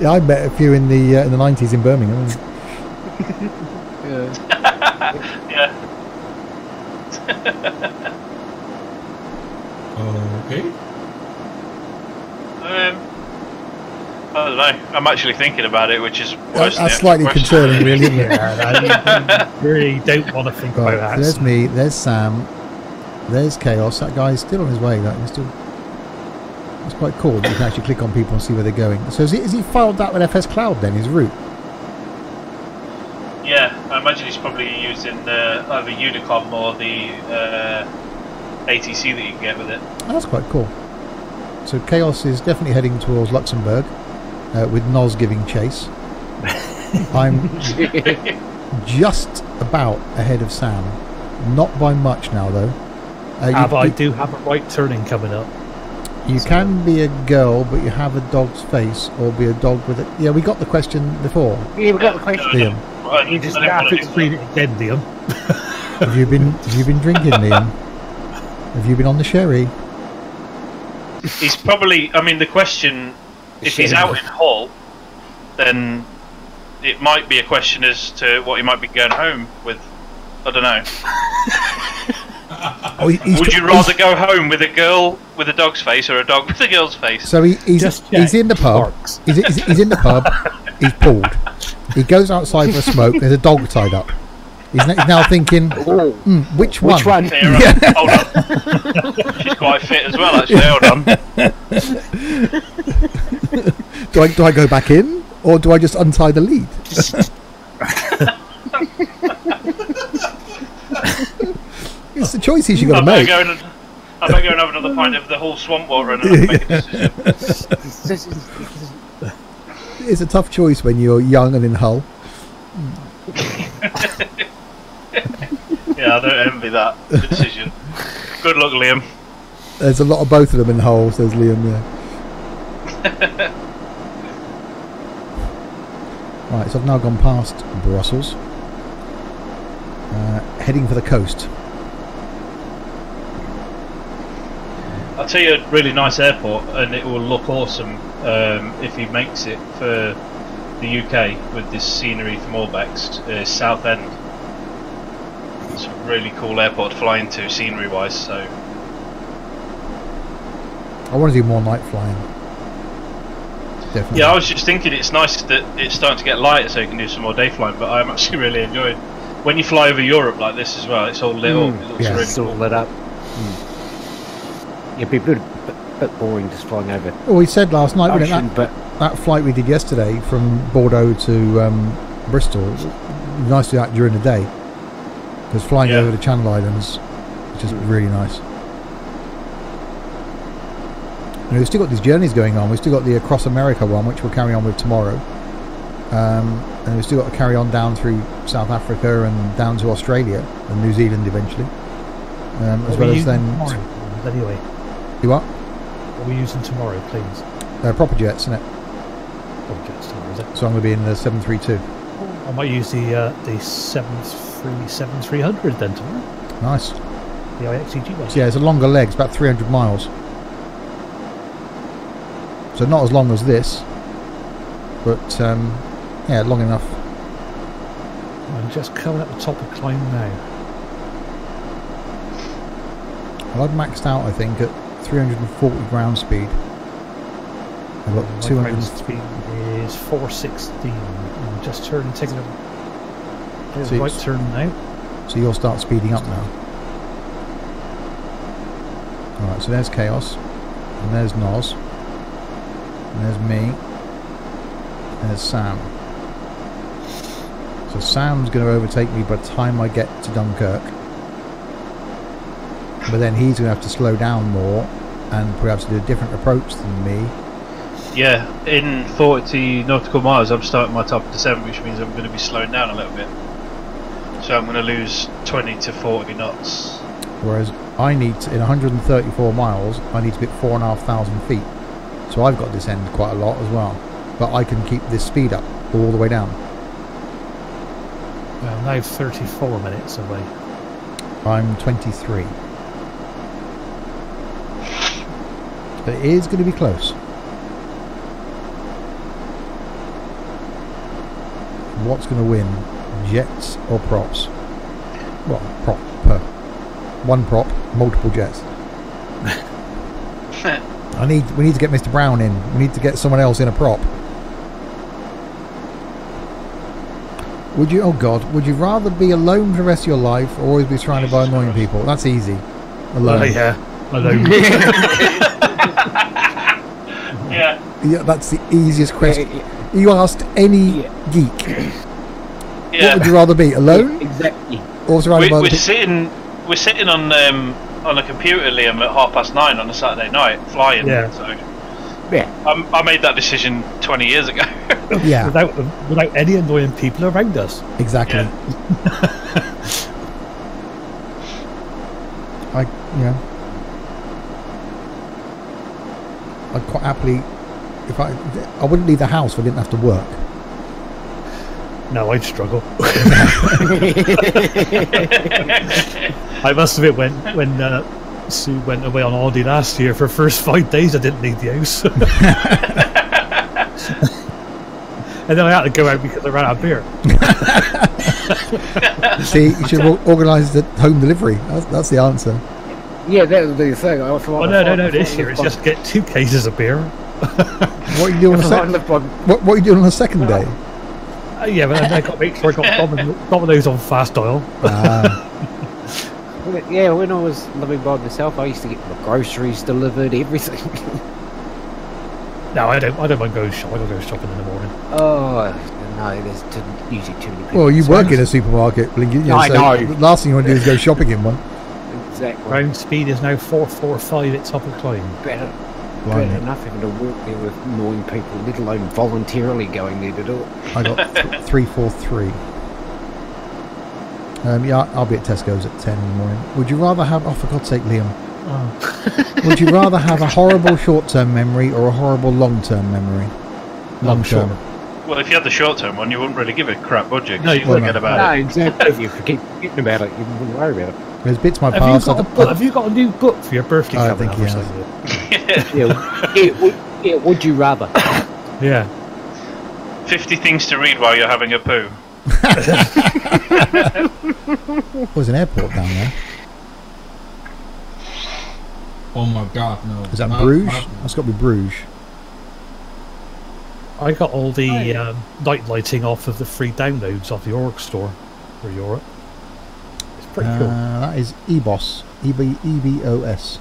Yeah, I met a few in the 90s in Birmingham. Yeah. Okay. I don't know. I'm actually thinking about it, which is worse. That's slightly concerning, really, isn't it? Yeah, you really don't want to think Right, about so that. there's me, there's Sam, there's Chaos. That guy's still on his way. It's quite cool that you can actually click on people and see where they're going. So is he filed that with FS Cloud then, his route? Yeah, I imagine he's probably using either Unicom or the ATC that you can get with it. Oh, that's quite cool. So Chaos is definitely heading towards Luxembourg, with Noz giving chase. I'm just about ahead of Sam. Not by much now, though. But I do have a right turning coming up. You can be a girl, but you have a dog's face, or be a dog with a... Yeah, we got the question before. Yeah, we got the question. Liam, Well, You just I didn't have want to to do explain it again, Liam. have you been drinking, Liam? Have you been on the sherry? He's probably. I mean, the question: if he's out in Hull, then it might be a question as to what he might be going home with. I don't know. Oh, Would you rather go home with a girl with a dog's face or a dog with a girl's face? So he's in the pub. He's in the pub. He's pulled. He goes outside for a smoke. There's a dog tied up. He's now thinking, which one? Which one? Yeah. Hold on. She's quite fit as well, actually. Hold on. Do I go back in, or do I just untie the lead? It's the choices you got to make. I better go and have another pint of the whole swamp water and then make a decision. It's a tough choice when you're young and in Hull. Yeah, I don't envy that decision. Good luck, Liam. There's a lot of both of them in Hull, says Liam. Yeah. Right, so I've now gone past Brussels, heading for the coast. I'll tell you a really nice airport, and it will look awesome if he makes it for the UK with this scenery from Orbex. Southend. It's a really cool airport to fly into, scenery-wise. So I want to do more night flying. Definitely. Yeah, I was just thinking it's nice that it's starting to get lighter, so you can do some more day flying. But I'm actually really enjoying when you fly over Europe like this as well. It's all lit up. It looks really It's all cool. lit up. It'd be a bit boring just flying over. Well, we said last night, Ocean, wasn't it, that flight we did yesterday from Bordeaux to Bristol, it was nice to do that during the day, because flying over the Channel Islands is just really nice. And we've still got these journeys going on. We've still got the Across America one, which we'll carry on with tomorrow, and we've still got to carry on down through South Africa and down to Australia and New Zealand eventually, as well as then anyway. You what? What are we using tomorrow, please? Proper jets, isn't it? Proper jets tomorrow, is it? So I'm going to be in the 732. I might use the 737-300 then tomorrow. Nice. The IXEG one. So yeah, it's a longer leg. It's about 300 miles. So not as long as this, but yeah, long enough. I'm just coming up the top of climb now. Well, I've maxed out, I think, at 340 ground speed. I've got 200. Ground speed is 416. I'm just taking a right turn now. So you'll start speeding up now. Alright, so there's Chaos, and there's Noz, and there's me, and there's Sam. So Sam's going to overtake me by the time I get to Dunkirk. But then he's going to have to slow down more and perhaps do a different approach than me. Yeah, in 40 nautical miles, I'm starting my top of descent, which means I'm going to be slowing down a little bit. So I'm going to lose 20 to 40 knots. Whereas I need to, in 134 miles, I need to be at 4,500 feet. So I've got to descend quite a lot as well. But I can keep this speed up all the way down. Well, now 34 minutes away. I'm 23. But it is going to be close. What's going to win? Jets or props? Well, prop. One prop, multiple jets. We need to get Mr. Brown in. We need to get someone else in a prop. Would you, oh God, would you rather be alone for the rest of your life or always be surrounded by annoying people? That's easy. Alone. Yeah, alone. Yeah, that's the easiest question. You asked any geek. Yeah. What would you rather be, alone? Exactly. Or surrounded by We're people? sitting on a computer, Liam, at 9:30 on a Saturday night, flying. Yeah. So Yeah. I made that decision 20 years ago. Yeah, without any annoying people around us. exactly. I'd quite happily, if I wouldn't leave the house if I didn't have to work. No, I'd struggle. I must admit, when Sue went away on holiday last year, for the first 5 days I didn't leave the house. And then I had to go out because I ran out of beer. See, you should have organised the home delivery. That's the answer. Yeah, that would be the thing. I thought, no. This year it's just get 2 cases of beer. What are you doing on the second? What are you doing on the second day? Yeah, but I got to make sure I got Domino's on fast dial. Yeah, when I was living by myself, I used to get my groceries delivered, everything. No, I don't mind going shopping. I go shopping in the morning. Oh no, there's usually too many people. Well, you work in a supermarket, Blinky, I know. The last thing you want to do is go shopping in one. Exactly. Ground speed is now 445 at top of climb. Better Blimey. enough having to work there with 9 people, let alone voluntarily going there to do it. I got 343. Yeah, I'll be at Tesco's at 10 in the morning. Would you rather have... Oh, for God's sake, Liam. Oh. Would you rather have a horrible short-term memory or a horrible long-term memory? Long-term. Well, if you had the short-term one, you wouldn't really give a crap, would you? 'Cause No, you you forget wouldn't. about No, it. exactly. If you keep forgetting about it, you wouldn't worry about it. There's bits of my Have past... you got a new book for your birthday I coming think up or he something? Yeah, would you rather? Yeah. 50 things to read while you're having a poo. There's an airport down there. Oh my God, no. Is that Bruges? That's got to be Bruges. I got all the night lighting off of the free downloads off the org store for Europe. It's pretty cool. That is EBOS. EBOS.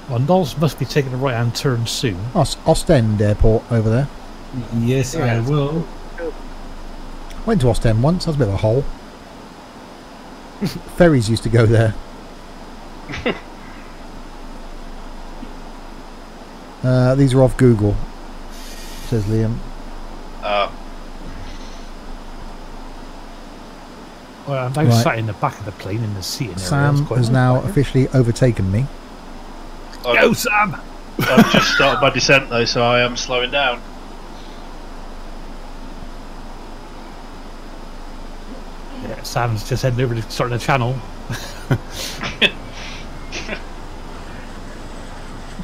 Well, Noz must be taking a right-hand turn soon. Ostend Airport over there. Yes, I will. Went to Ostend once. That was a bit of a hole. Ferries used to go there. These are off Google, says Liam. Well, I'm now Right. sat in the back of the plane in the seating area. Sam That's quite has nice, now right? officially overtaken me. Go, Sam! I've just started my descent though, so I am slowing down. Yeah, Sam's just heading over to starting the channel.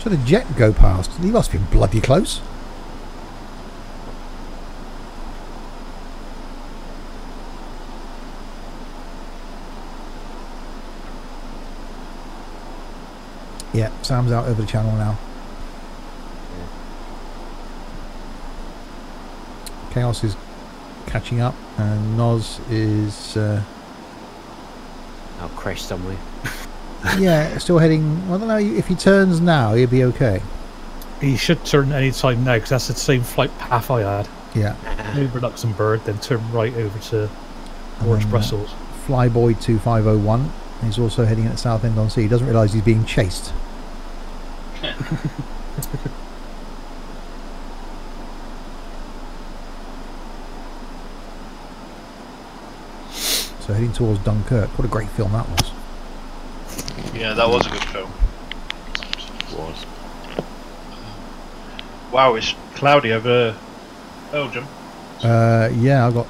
So the jet go past. He must have been bloody close. Yeah, Sam's out over the channel now. Chaos is catching up, and Noz is I'll crash somewhere. yeah, still heading. Well, I don't know if he turns now, he'll be okay. He should turn any time now because that's the same flight path I had. Yeah. Over Luxembourg, then turn right over to towards then, Brussels. Flyboy 2501 is also heading at the south end on sea. He doesn't realise he's being chased. So heading towards Dunkirk. What a great film that was. Yeah, that was a good film. It was. Wow, it's cloudy over Belgium. Yeah, I've got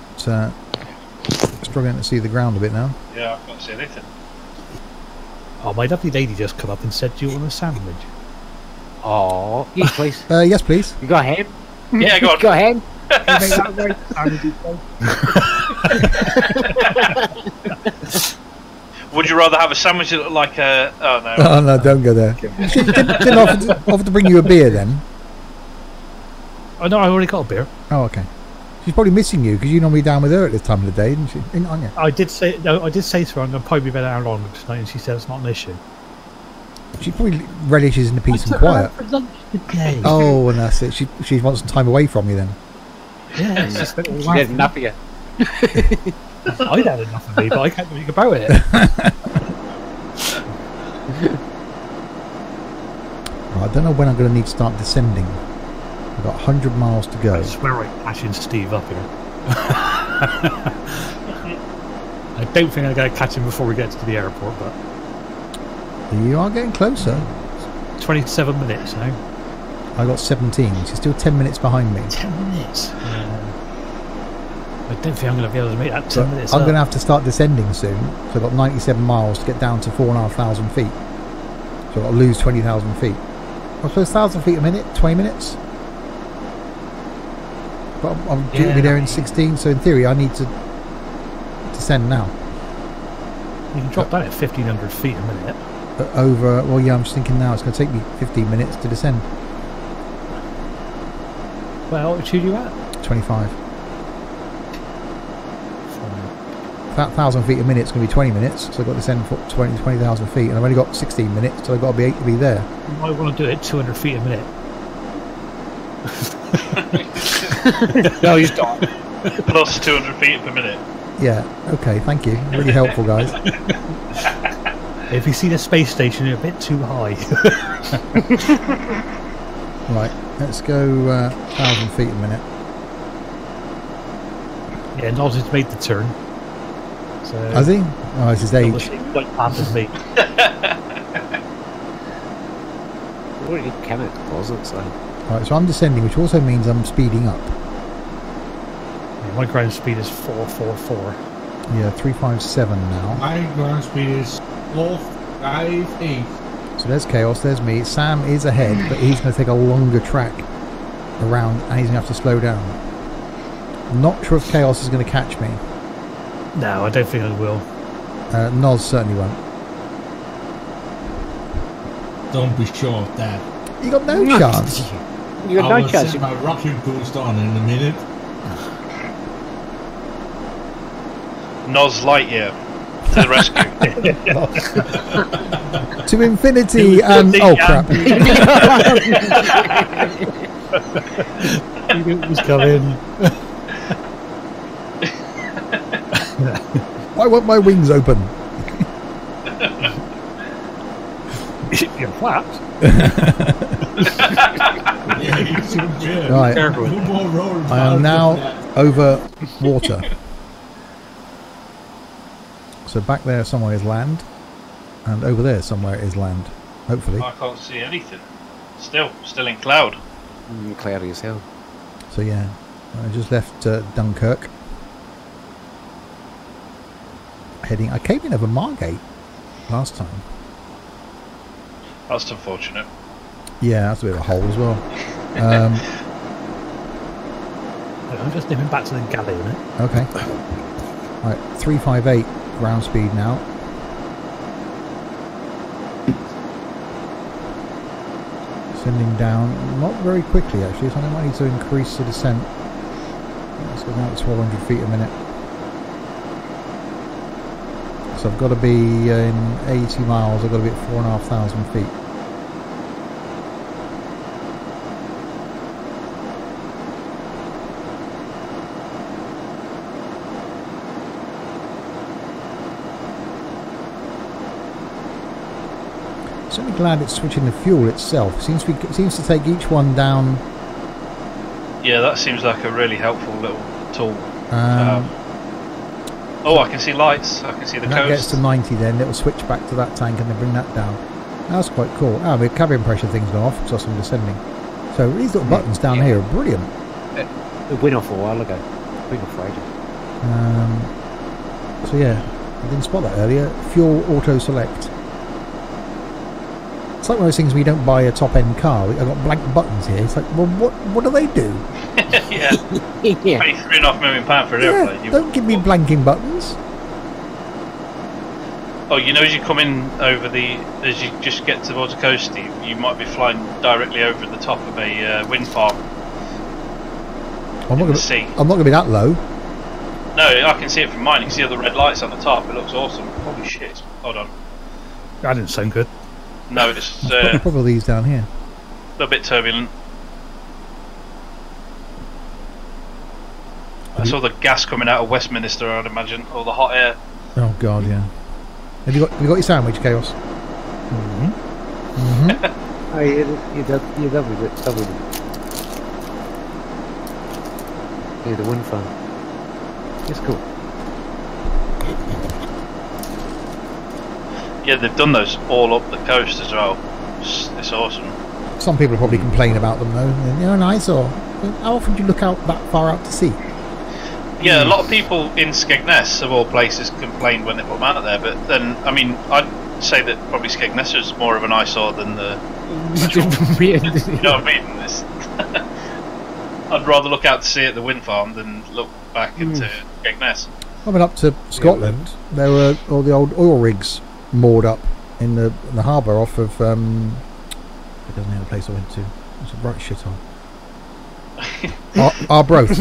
struggling to see the ground a bit now. Yeah, I can't see anything. Oh, my lovely lady just come up and said, "Do you want a sandwich?" Oh, yes, please. Yes, please. You got a ham? Yeah, go on. Got a ham? Would you rather have a sandwich that looked like a... Oh, no. Oh no, don't go there. Didn't offer to bring you a beer then? Oh no, I already got a beer. Oh, okay. She's probably missing you because you're normally down with her at this time of the day, isn't she? Aren't you? I did say to her I'm going to probably be an hour longer tonight, and she said it's not an issue. She probably relishes in the peace and quiet. For lunch today. Oh, and that's it. She wants some time away from you then. Yeah, it's just She had enough of you. I'd had enough of me, but I can't do anything about it. Right, I don't know when I'm going to need to start descending. I've got 100 miles to go. I swear I'm catching Steve up here. I don't think I'm going to catch him before we get to the airport, but You are getting closer. 27 minutes now. I got 17. She's still 10 minutes behind me. 10 minutes. I don't think I'm going to be able to make that 10 minutes. I'm going to have to start descending soon. So I've got 97 miles to get down to 4,500 feet. So I've got to lose 20,000 feet. I suppose 1,000 feet a minute, 20 minutes. But I'm due to be there in 16, so in theory I need to descend now. You can drop down at 1,500 feet a minute. Over, well, yeah, I'm just thinking now it's going to take me 15 minutes to descend. What altitude are you at? 25. That 1,000 feet a minute is going to be 20 minutes, so I've got to descend for 20,000 feet, and I've only got 16 minutes, so I've got to be 8 to be there. You might want to do it at 200 feet a minute. No, he's done. Plus 200 feet per minute. Yeah, okay, thank you. Really helpful, guys. If you see the space station, you're a bit too high. Right, let's go 1,000 feet a minute. Yeah, Noz has made the turn. So Has he? Oh, it's his age. Quite fast as me. Already cannot deposit, so. Right, so I'm descending, which also means I'm speeding up. Yeah, my ground speed is 444. Yeah, 357 now. My ground speed is 458. So there's Chaos, there's me. Sam is ahead, but he's going to take a longer track around, and he's going to have to slow down. I'm not sure if Chaos is going to catch me. No, I don't think I will. Noz certainly won't. Don't be sure of that. You got no chance. You got I no will chance. set my rocket boost on in a minute. Noz Lightyear to the rescue. To infinity and... Oh, crap. You knew it was coming. Why won't my wings open? You're flapped. Yeah, you should do. Right. Careful. No more roll I am now over water. So back there somewhere is land, and over there somewhere is land, hopefully. I can't see anything. Still in cloud. Cloudy as hell. So yeah, I just left Dunkirk. Heading, I came in over Margate last time. That's unfortunate. Yeah, that's a bit of a hole as well. I'm just nipping back to the galley a minute. Okay. Right, 358 ground speed now. Sending down, not very quickly actually, so I might need to increase the descent. Let's go down to 1,200 feet a minute. So I've got to be in 80 miles, I've got to be at 4,500 feet. Certainly glad it's switching the fuel itself. It seems to take each one down. Yeah, that seems like a really helpful little tool. Oh, I can see lights. I can see the that coast. gets to 90 then, it'll switch back to that tank and then bring that down. That's quite cool. Oh, the cabin pressure thing's gone off because I'm descending. So these little buttons down here are brilliant. It went off a while ago. Been off for ages. So yeah, I didn't spot that earlier. Fuel auto select. It's like one of those things where you don't buy a top-end car. I've got blank buttons here. It's like, well, what do they do? Yeah. Yeah. Pay £3.5 million for an airplane. Don't give me blanking buttons. Oh, you know, as you come in over as you just get towards the coast, Steve, you might be flying directly over the top of a wind farm. I'm not going to be that low. No, I can see it from mine. You can see all the red lights on the top. It looks awesome. Holy shit! Hold on. That didn't sound good. No, it's Probably these down here. a little bit turbulent. I saw the gas coming out of Westminster, I'd imagine, or the hot air. Oh god, yeah. Have you got your sandwich, Chaos? Oh, you doubled it. Yeah, the wind farm. It's cool. Yeah, they've done those all up the coast as well. It's awesome. Some people probably complain about them though. They're an eyesore. How often do you look out that far out to sea? Yeah, a lot of people in Skegness, of all places, complained when they put them out there. But then, I mean, I'd say that probably Skegness is more of an eyesore than the. You know what I mean? I'd rather look out to sea at the wind farm than look back into Skegness. I went up to Scotland. There were all the old oil rigs moored up in the harbour off of I don't know the place I went to. It's a bright shit on. Arbroath,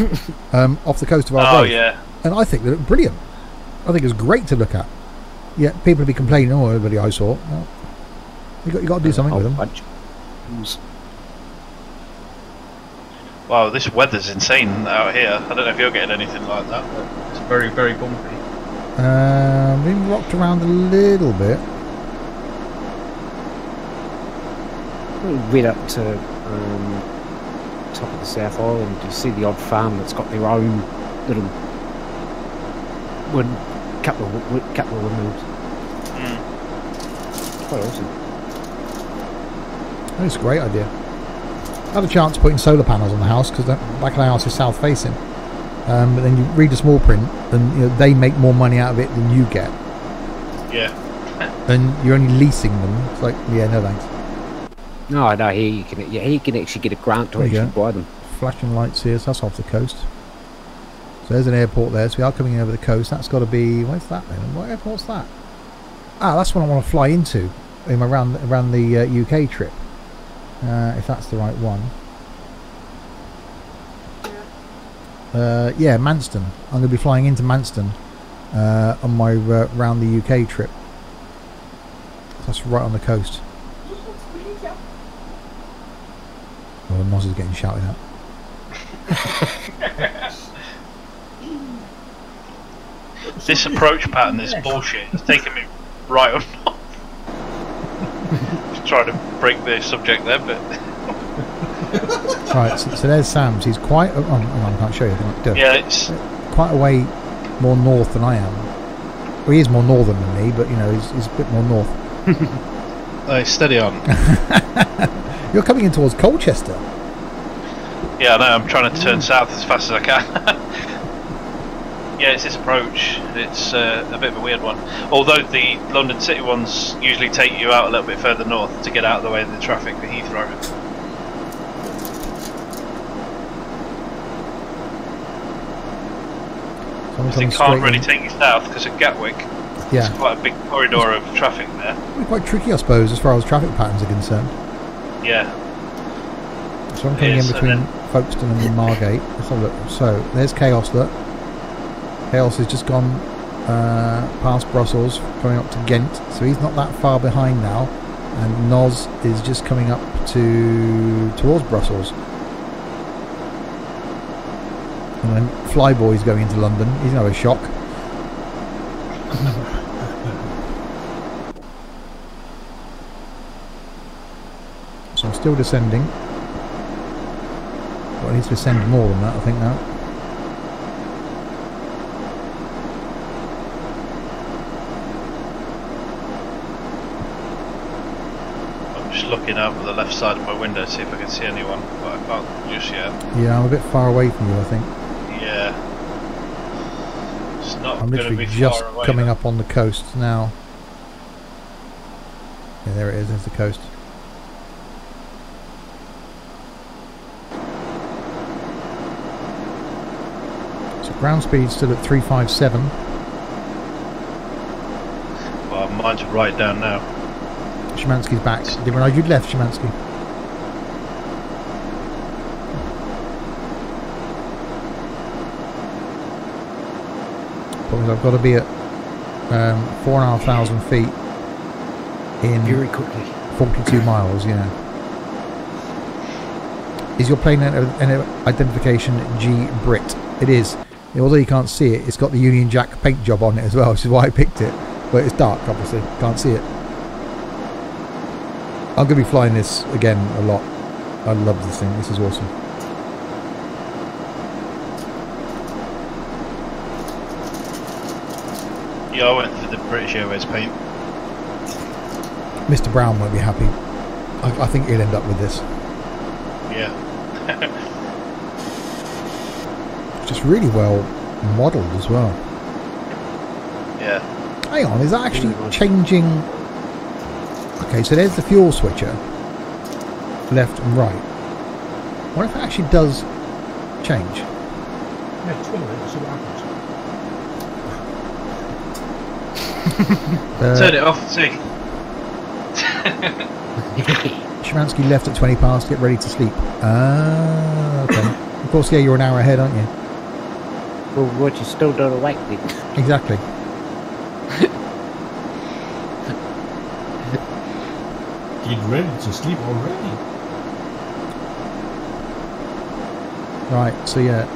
off the coast of Arbroath. Oh yeah. And I think they look brilliant. I think it's great to look at. Yeah, people will be complaining. Oh, everybody I saw. Well, you got to do something with them. Wow, this weather's insane out here. I don't know if you're getting anything like that, but it's very, very bumpy. Been rocked around a little bit. We're up to top of the South Island. You see the odd farm that's got their own little couple of windmills. Quite awesome. That's a great idea. I had a chance putting solar panels on the house because the back of the house is south facing. But then you read the small print, and they make more money out of it than you get. Yeah. And you're only leasing them. It's like, yeah, no thanks. No, I know. Here you can actually get a grant to actually buy them. Flashing lights here, so that's off the coast. So there's an airport there, so we are coming over the coast. That's got to be, where's that then? What airport's that? Ah, that's one I want to fly into around the UK trip. If that's the right one. Yeah, Manston. I'm going to be flying into Manston on my round the UK trip. That's right on the coast. Oh, Moz is getting shouted at. This approach pattern is bullshit. It's taking me right on. Just trying to break the subject there, but right. So there's Sam's. He's quite. Oh, I can't show you. Yeah, it's quite a way more north than I am. Well, he is more northern than me, but he's a bit more north. Steady on. You're coming in towards Colchester. Yeah, I know. I'm trying to turn south as fast as I can. Yeah, it's this approach. It's a bit of a weird one. Although the London City ones usually take you out a little bit further north to get out of the way of the traffic for Heathrow. They can't really take you south because of Gatwick. Yeah. It's quite a big corridor of traffic there. It's quite tricky, I suppose, as far as traffic patterns are concerned. Yeah. So I'm coming in between Folkestone and Margate. Let's have a look. So there's Chaos. Look. Chaos has just gone past Brussels, coming up to Ghent. So he's not that far behind now. And Noz is just coming up towards Brussels. And then Flyboy's going into London. He's going to have a shock. So I'm still descending. But I need to descend more than that, I think, now. I'm just looking out of the left side of my window to see if I can see anyone, but I can't just yet. Yeah, I'm a bit far away from you, I think. Yeah. It's not I'm going to literally be just far away, coming though. up on the coast now. Yeah, there it is. There's the coast. So ground speed still at 357. Well, mine's right down now. Szymanski's back. Didn't realise you'd left, Szymanski. Problem is I've got to be at 4,500 feet in Very quickly. 42 miles, yeah. Is your plane an identification G Brit? It is. Although you can't see it, it's got the Union Jack paint job on it as well, which is why I picked it. But it's dark, obviously. Can't see it. I'm going to be flying this again a lot. I love this thing. This is awesome. Yeah, I went for the British Airways paint. Mr. Brown won't be happy. I think he'll end up with this. Yeah. It's just really well modelled as well. Yeah. Hang on, is that actually changing? Okay, so there's the fuel switcher, left and right. What if it actually does change? Yeah, 12 minutes, see what happens. Turn it off, see. Szymanski left at 20 past, get ready to sleep. Ah, okay. Of course, yeah, you're an hour ahead, aren't you? Well, what, you still don't awake then? Exactly. Get ready to sleep already. Right, so yeah,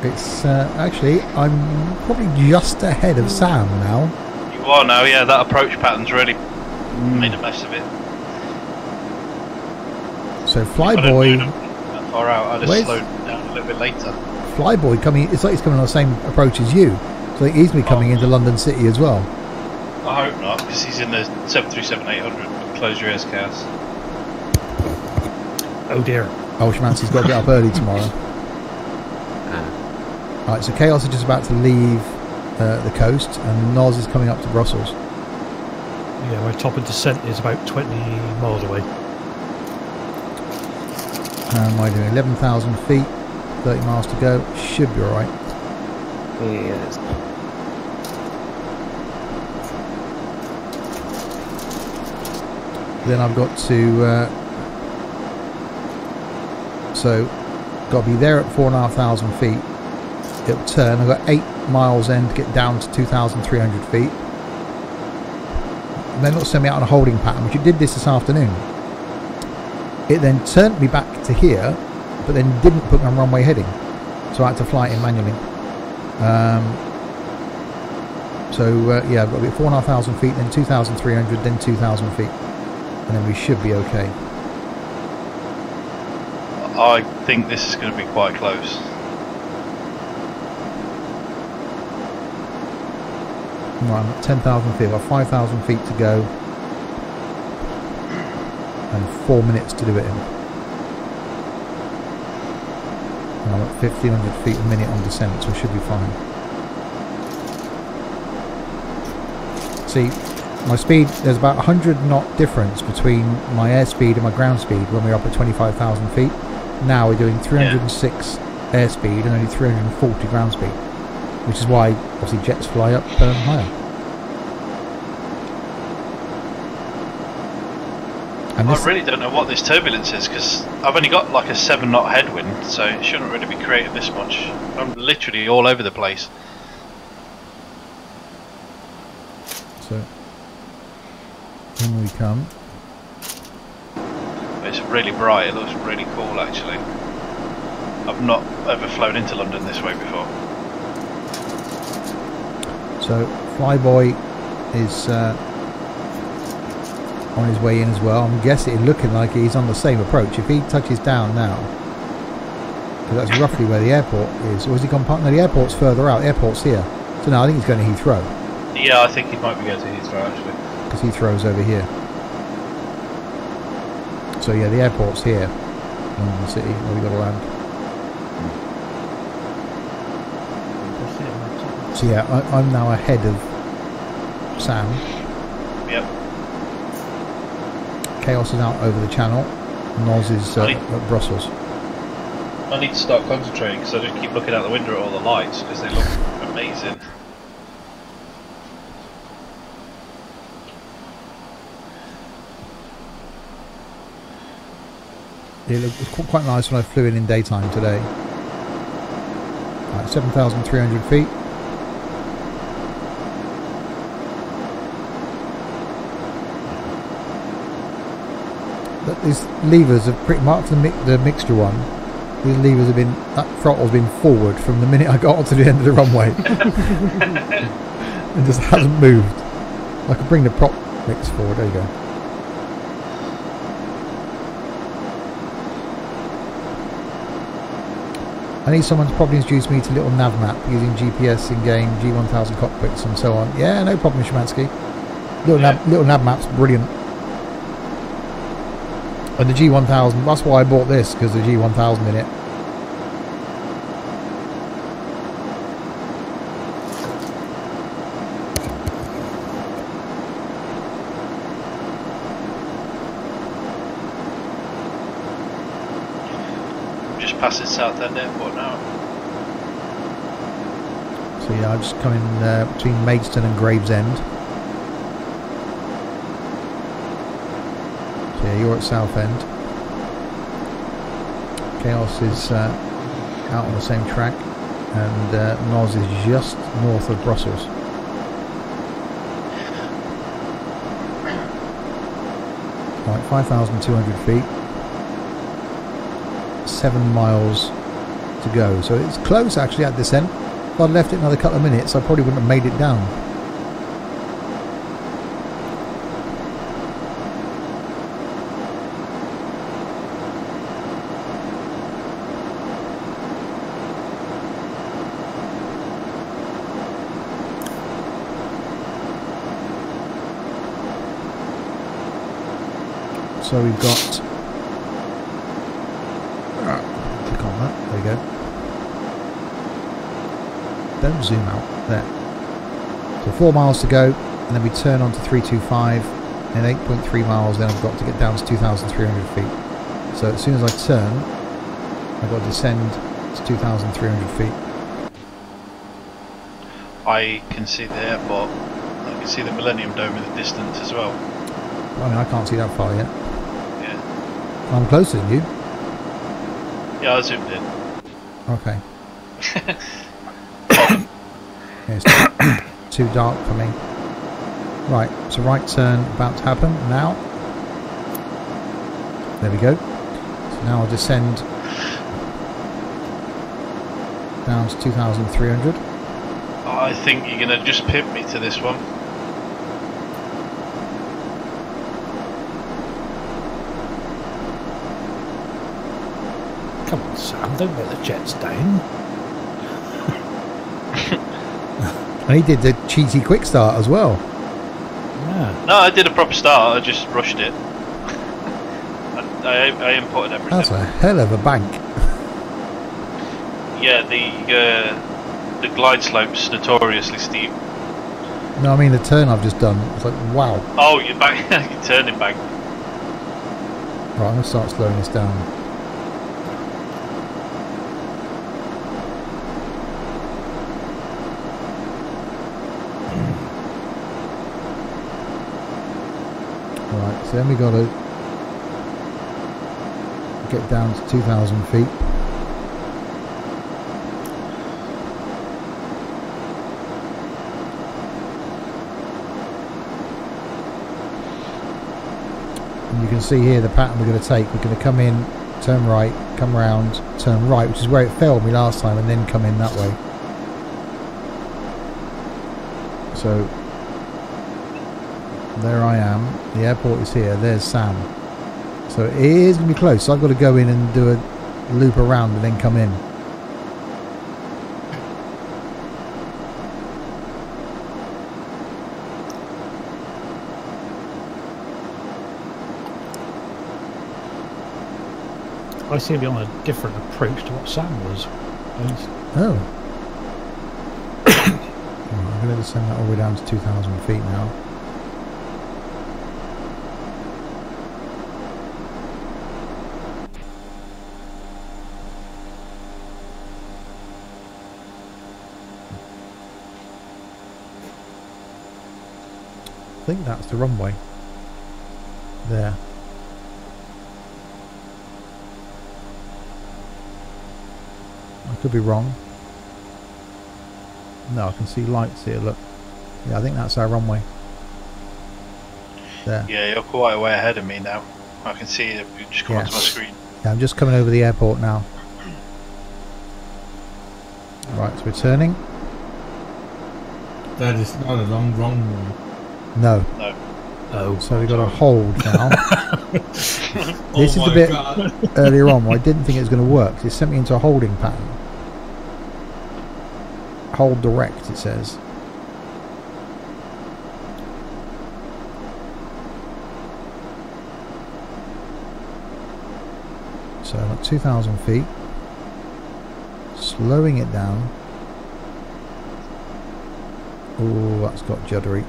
it's actually, I'm probably just ahead of Sam now. You are now, yeah, that approach pattern's really made a mess of it. So If I'd have Flyboy, moved that far out, I'd have slowed down a little bit later. Flyboy coming, it's like he's coming on the same approach as you. So I think he's going to be coming into London City as well. I hope not, because he's in the 737-800. Close your ears, Chaos. Oh dear. Oh, Szymanski's got to get up early tomorrow. Right, so Chaos is just about to leave the coast, and Noz is coming up to Brussels. Yeah, my top of descent is about 20 miles away. How am I doing? 11,000 feet, 30 miles to go. Should be alright. Yes. Then I've got to so got to be there at 4,500 feet. It'll turn. I've got 8 miles then to get down to 2,300 feet, and then it'll send me out on a holding pattern, which it did this afternoon. It then turned me back to here, but then didn't put me on runway heading, so I had to fly it in manually. Yeah, I've got to be at 4,500 feet, then 2,300, then 2,000 feet. And then we should be okay. I think this is going to be quite close. Right, I'm at 10,000 feet. I've got 5,000 feet to go. And 4 minutes to do it in. And I'm at 1,500 feet a minute on descent, so I should be fine. See, my speed, there's about 100 knot difference between my airspeed and my ground speed when we're up at 25,000 feet. Now we're doing 306 airspeed and only 340 ground speed, which is why obviously jets fly up higher. And I really don't know what this turbulence is, because I've only got like a 7 knot headwind, so it shouldn't really be creating this much. I'm literally all over the place. So when we come, It's really bright, it looks really cool actually. I've not ever flown into London this way before. so Flyboy is on his way in as well. I'm guessing, looking like he's on the same approach. If he touches down now, because that's roughly where the airport is. Or has he gone past? No, the airport's further out. The airport's here. So no, I think he's going to Heathrow. Yeah, I think he might be going to Heathrow actually. Because Heathrow's over here. So yeah, the airport's here. London City, where we got to land. So yeah, I'm now ahead of Sam. Yep. Chaos is out over the channel. Noz is at Brussels. I need to start concentrating because I just keep looking out the window at all the lights because they look amazing. It was quite nice when I flew in daytime today. Right, 7,300 feet. These levers have pretty much the mixture one. These levers have been, that throttle's been forward from the minute I got onto the end of the runway. It just hasn't moved. I could bring the prop mix forward. There you go. I need someone to probably introduce me to little nav map using GPS in game, G1000 cockpits and so on. Yeah, no problem, Szymanski. Little nav map's brilliant. And the G1000, that's why I bought this, because the G1000 in it. I'm just passing Southend Airport now. So yeah, I'm just coming between Maidstone and Gravesend. Yeah, you're at Southend. Chaos is out on the same track, and Noz is just north of Brussels. Right, 5,200 feet. 7 miles to go. So it's close actually at descent. If I'd left it another couple of minutes, I probably wouldn't have made it down. So we've got, click on that, there we go. Don't zoom out, there. So 4 miles to go, and then we turn on to 325, and 8.3 miles, then I've got to get down to 2,300 feet. So as soon as I turn, I've got to descend to 2,300 feet. I can see the airport. I can see the Millennium Dome in the distance as well. I mean, I can't see that far yet. Yeah. I'm closer than you. Yeah, I zoomed in. Okay. Yeah, it's too dark for me. Right, so right turn about to happen now. There we go. So now I'll descend down to 2,300. I think you're going to just pimp me to this one. Come on, Sam, don't let the jets down. And he did the cheesy quick start as well. Yeah. No, I did a proper start. I just rushed it. I imported everything. That's a hell of a bank. Yeah, the glide slope's notoriously steep. No, I mean the turn I've just done. It's like, wow. Oh, you're back. You're turning back. Right, I'm going to start slowing this down. Right, so then we got to get down to 2,000 feet. And you can see here the pattern we're going to take. We're going to come in, turn right, come round, turn right, which is where it failed me last time, and then come in that way. So there I am. The airport is here. There's Sam. So it is going to be close. So I've got to go in and do a loop around and then come in. I seem to be on a different approach to what Sam was. Oh. I'm going to descend that all the way down to 2,000 feet now. I think that's the runway. There. I could be wrong. No, I can see lights here, look. Yeah, I think that's our runway. There. Yeah, you're quite a way ahead of me now. I can see it. You just come onto my screen. Yeah, I'm just coming over the airport now. Right, so we're turning. That is not a long runway. No. No. Oh, So we've got to hold now. This is Oh the my bit God. earlier on where I didn't think it was going to work. It sent me into a holding pattern. Hold direct, it says. So I'm at 2,000 feet. Slowing it down. Oh, that's got juddery.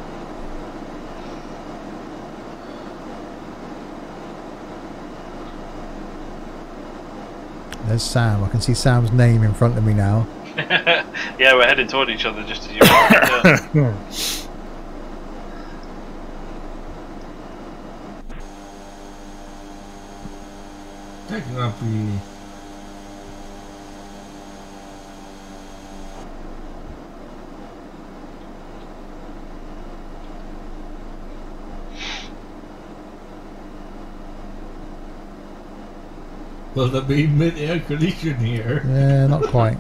There's Sam. I can see Sam's name in front of me now. Yeah, we're heading toward each other just as you were. That cannot be. Will there be mid-air collision here? Yeah, not quite.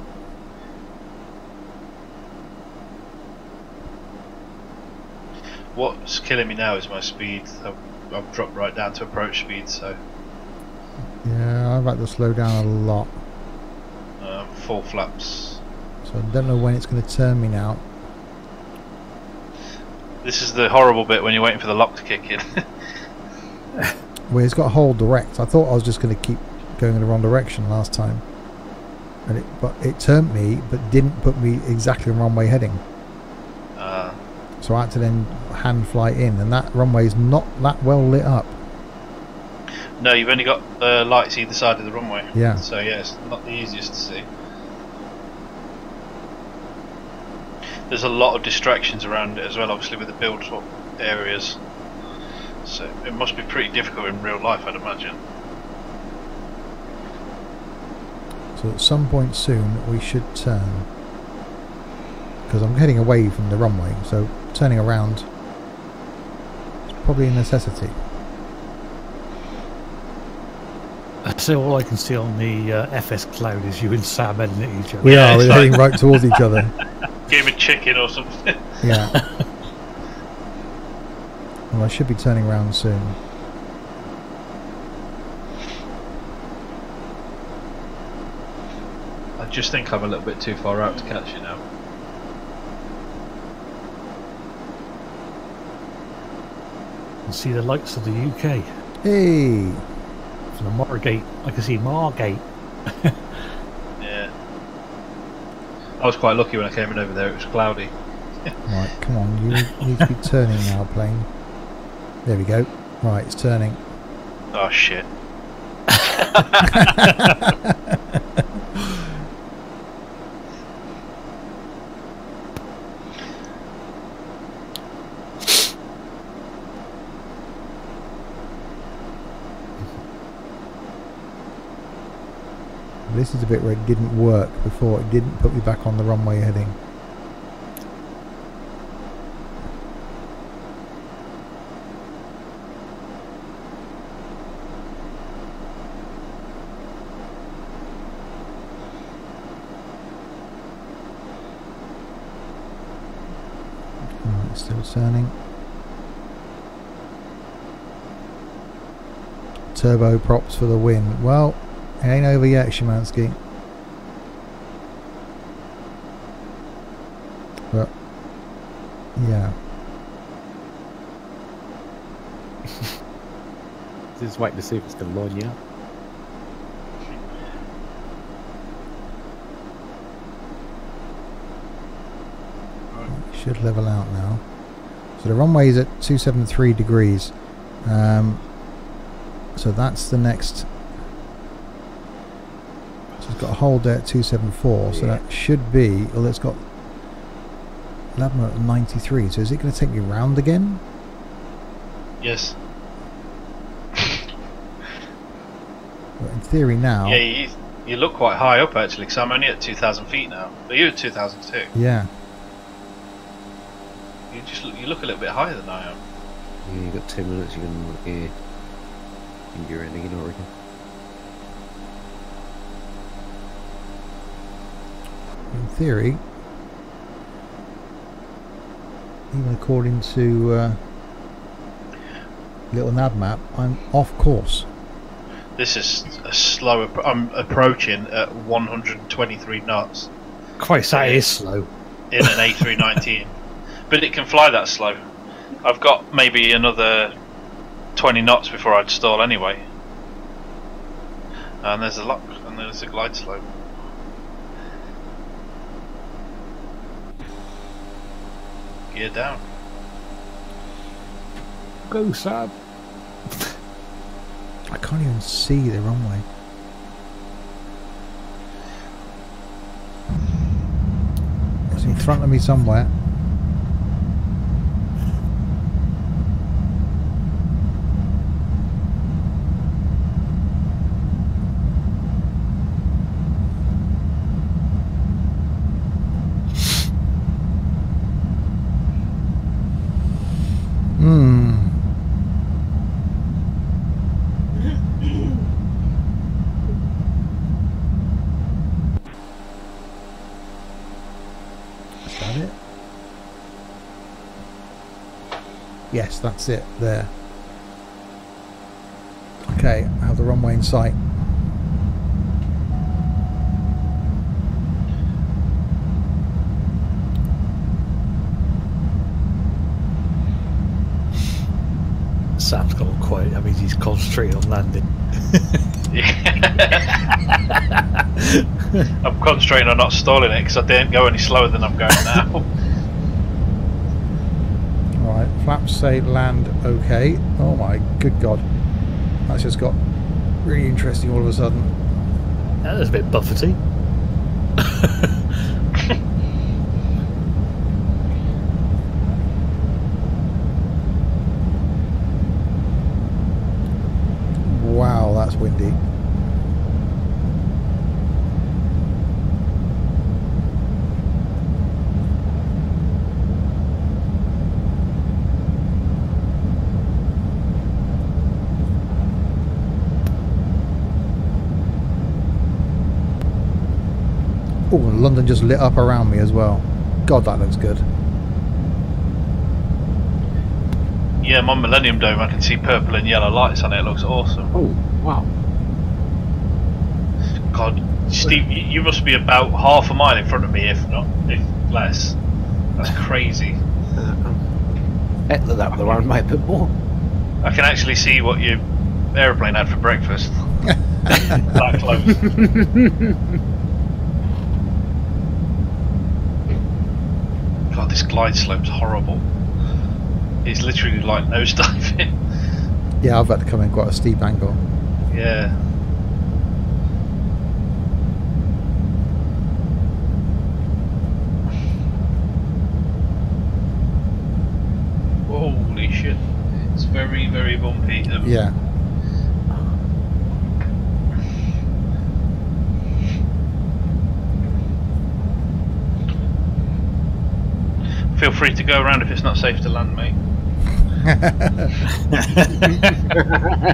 What's killing me now is my speed. I've dropped right down to approach speed, so Yeah, I've had to slow down a lot. full flaps. So I don't know when it's going to turn me now. This is the horrible bit when you're waiting for the lock to kick in. Well, it's got a hold direct. I thought I was just going to keep going in the wrong direction last time. But it turned me, but didn't put me exactly in runway heading. So I had to then hand fly in, and that runway is not that well lit up. No, you've only got lights either side of the runway. Yeah. So yeah, it's not the easiest to see. There's a lot of distractions around it as well, obviously with the build areas. So it must be pretty difficult in real life, I'd imagine. So at some point soon we should turn, because I'm heading away from the runway, so turning around is probably a necessity. So all I can see on the FS Cloud is you and Sam heading at each other. We are, we're heading right towards each other. Game of chicken or something. Yeah. Well, I should be turning around soon. I just think I'm a little bit too far out to catch you now. And see the lights of the UK. Hey! From the Margate. I can see Margate. Yeah. I was quite lucky when I came in over there, it was cloudy. Right, come on, you need to be turning now, plane. There we go. Right, it's turning. Oh shit. This is the bit where it didn't work before. It didn't put me back on the runway heading. Right, still turning. Turbo props for the win. Well, it ain't over yet, Szymanski. But yeah. Just waiting to see if it's going to line you up. Should level out now. So the runway is at 273 degrees. So that's the next. So it's got a hold there at 274. So that should be. Well, it's got 11 at 93. So is it going to take me round again? Yes. But in theory now. Yeah, you look quite high up actually, because I'm only at 2,000 feet now. But you're at 2,002. Yeah. You look a little bit higher than I am. Yeah, you've got 10 minutes, you can you're ending in Oregon. In theory, even according to little nav map, I'm off course. This is a slow. I'm approaching at 123 knots. Christ, that is slow. In an A319, but it can fly that slow. I've got maybe another 20 knots before I'd stall anyway. And there's a lock, and there's a glide slope. Gear down. Go, Sam. I can't even see the runway. It's in front of me somewhere. Yes, that's it. There. Okay, I have the runway in sight. Sam's gone quiet. That means he's concentrating on landing. I'm concentrating on not stalling it because I didn't go any slower than I'm going now. Alright, flaps say land okay. Oh my good god. That's just got really interesting all of a sudden. That was a bit buffety. Wow, that's windy. Oh, London just lit up around me as well. God, that looks good. Yeah, my Millennium Dome, I can see purple and yellow lights on it. It looks awesome. Oh, wow. God, Steve, you must be about half a mile in front of me, if less. That's crazy. Hitler that around my bit more. I can actually see what your aeroplane had for breakfast. That close. God, this glide slope's horrible. It's literally like nosediving. Yeah, I've had to come in quite a steep angle. Yeah. Holy shit. It's very, very bumpy. Yeah. Feel free to go around if it's not safe to land, mate.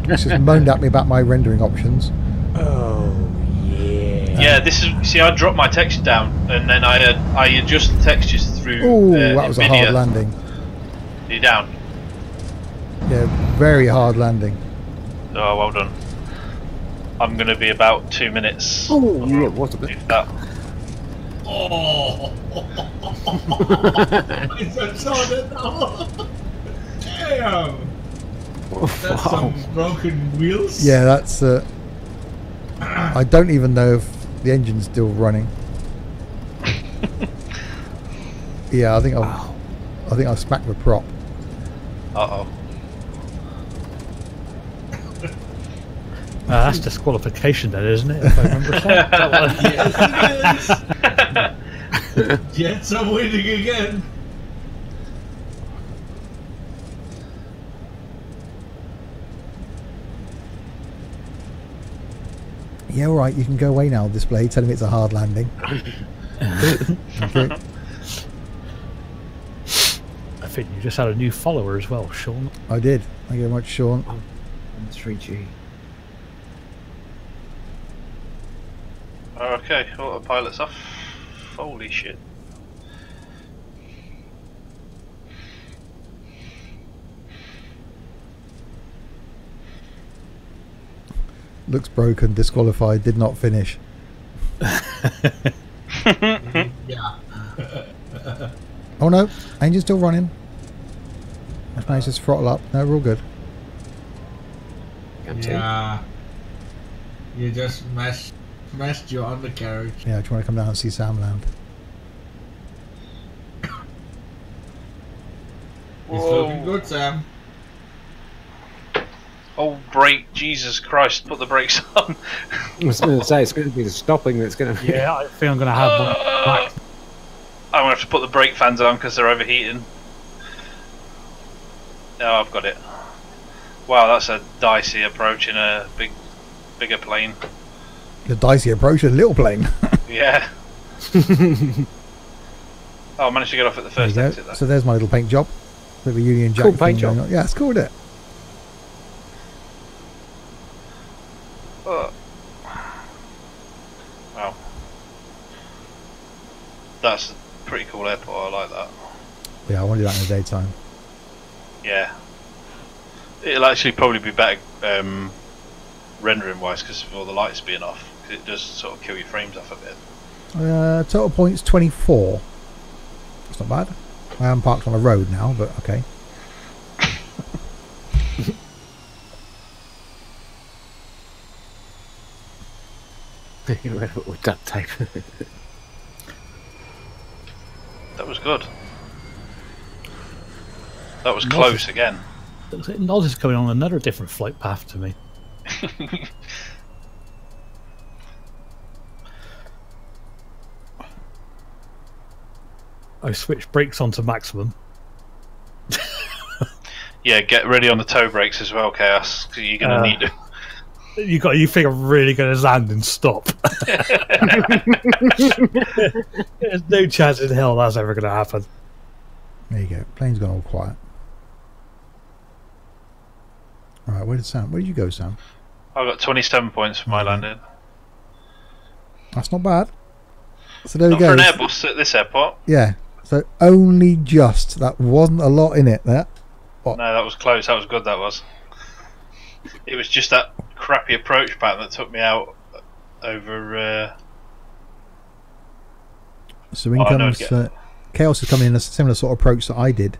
It's just moaned at me about my rendering options. Oh, yeah. Yeah, this is. See, I dropped my texture down, and then I adjust the textures through. Oh, that was a NVIDIA. hard landing. You're down. Yeah, very hard landing. Oh, well done. I'm going to be about 2 minutes. Oh, yeah, it was a bit. If that. Oh! It's a solid now. Damn! That's Wow. some broken wheels. Yeah, that's. I don't even know if the engine's still running. Yeah, I think I've smacked the prop. Uh oh. That's disqualification then, isn't it? If I remember Yes, it is. Jets are winning again. Yeah, all right, you can go away now, display. Tell him it's a hard landing. Okay. I think you just had a new follower as well, Sean. I did. Thank you very much, Sean. 3G. Okay, autopilot's off. Holy shit. Looks broken, disqualified, did not finish. Yeah. Oh no, engine's still running. I've managed to throttle up. No, we're all good. Yeah. You just smashed your undercarriage. Yeah, do you want to come down and see Sam land? It's looking good, Sam. Oh, brake, Jesus Christ, put the brakes on. I was going to say, it's going to be the stopping that's going to be... Yeah, I think I'm going to have one back. I'm going to have to put the brake fans on because they're overheating. Oh, I've got it. Wow, that's a dicey approach in a bigger plane. The dicey approach, a little plane. Yeah. Oh, I managed to get off at the There you first go. exit there. So there's my little paint job. Bit of a Union Jack Cool thing paint job. going on. Yeah, it's cool, isn't it? Wow. That's a pretty cool airport, I like that. Yeah, I want to do that in the daytime. Yeah. It'll actually probably be better rendering wise because of all the lights being off. 'Cause it does sort of kill your frames off a bit. Total points 24. That's not bad. I am parked on a road now, but okay. With duct tape. That was good. That was close again. Noz is coming on another different flight path to me. I switched brakes onto maximum. Yeah, get ready on the toe brakes as well, Chaos, because you're going to need them. You think I'm really going to land and stop? There's no chance in hell that's ever going to happen. There you go. Plane's gone all quiet. Alright, where did you go, Sam? I got 27 points for my landing. That's not bad. So there we Not go. for an Airbus at this airport. Yeah. So only just. That wasn't a lot in it there. No, that was close. That was good, that was. It was just that crappy approach pattern that took me out over... So in comes... Chaos is coming in a similar sort of approach that I did.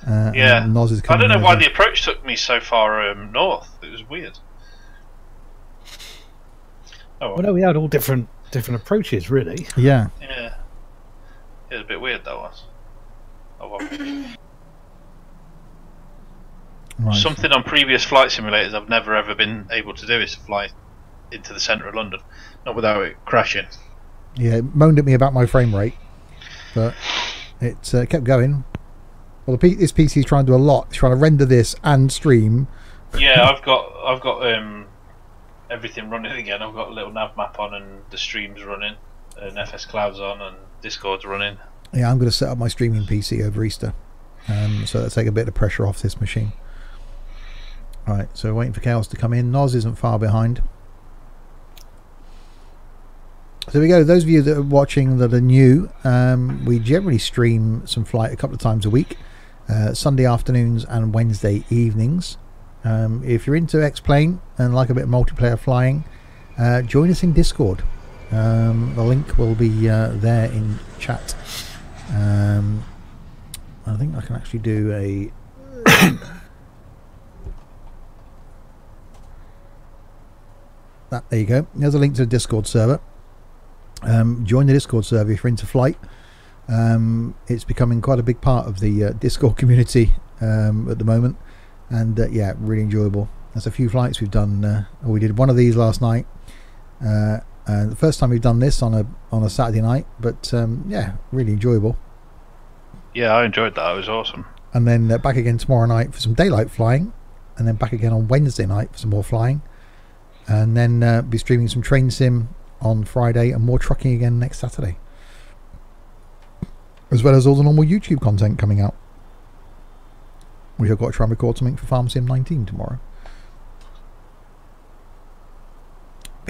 Yeah. And Noz is I coming don't know over. why the approach took me so far north. It was weird. Oh, Well, no, we had all different approaches, really. Yeah. yeah. It was a bit weird, that was. Oh, well. Right. Something on previous flight simulators I've never ever been able to do is to fly into the centre of London. Not without it crashing. Yeah, it moaned at me about my frame rate. But it kept going. Well, this PC is trying to do a lot. It's trying to render this and stream. Yeah, I've got everything running again. I've got a little nav map on and the stream's running, and FS Cloud's on and Discord's running. Yeah, I'm going to set up my streaming PC over Easter. So that'll take a bit of pressure off this machine. Right, so we're waiting for Chaos to come in. Noz isn't far behind. So there we go. Those of you that are watching that are new, we generally stream some flight a couple of times a week. Sunday afternoons and Wednesday evenings. If you're into X-Plane and like a bit of multiplayer flying, join us in Discord. The link will be there in chat. I think I can actually do a... there you go. There's a link to the Discord server. Join the Discord server if you're into flight. It's becoming quite a big part of the Discord community at the moment, and yeah, really enjoyable. There's a few flights we've done. We did one of these last night. The first time we've done this on a Saturday night, but yeah, really enjoyable. Yeah, I enjoyed that. It was awesome. And then back again tomorrow night for some daylight flying, and then back again on Wednesday night for some more flying, and then be streaming some train sim on Friday and more trucking again next Saturday, as well as all the normal YouTube content coming out. We have got to try and record something for Farm Sim 19 tomorrow.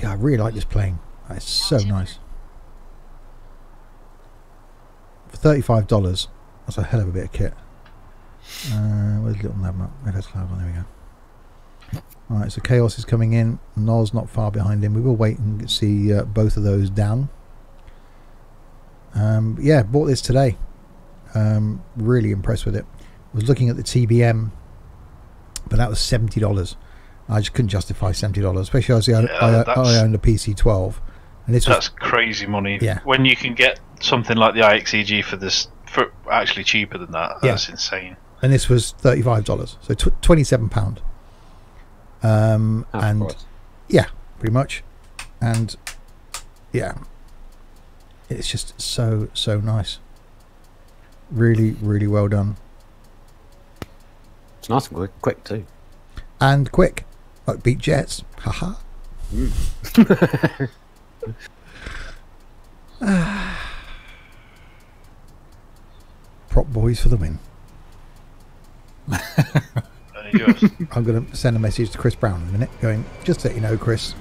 Yeah, I really like this plane. It's so nice. For $35, that's a hell of a bit of kit. Where's the little nav map? There we go. Alright, so Chaos is coming in. Noz not far behind him. We will wait and see both of those down. Yeah, bought this today. Really impressed with it. Was looking at the TBM, but that was $70. I just couldn't justify $70, especially as I owned a PC12. And that's crazy money. Yeah. When you can get something like the IXEG for actually cheaper than that, that's insane. And this was $35, so £27. And yeah, pretty much. And yeah, it's just so nice. Really, really well done. It's nice and quick too. And quick, like beat jets. Haha. Prop boys for the win. I'm going to send a message to Chris Brown in a minute, going, just to let you know, Chris,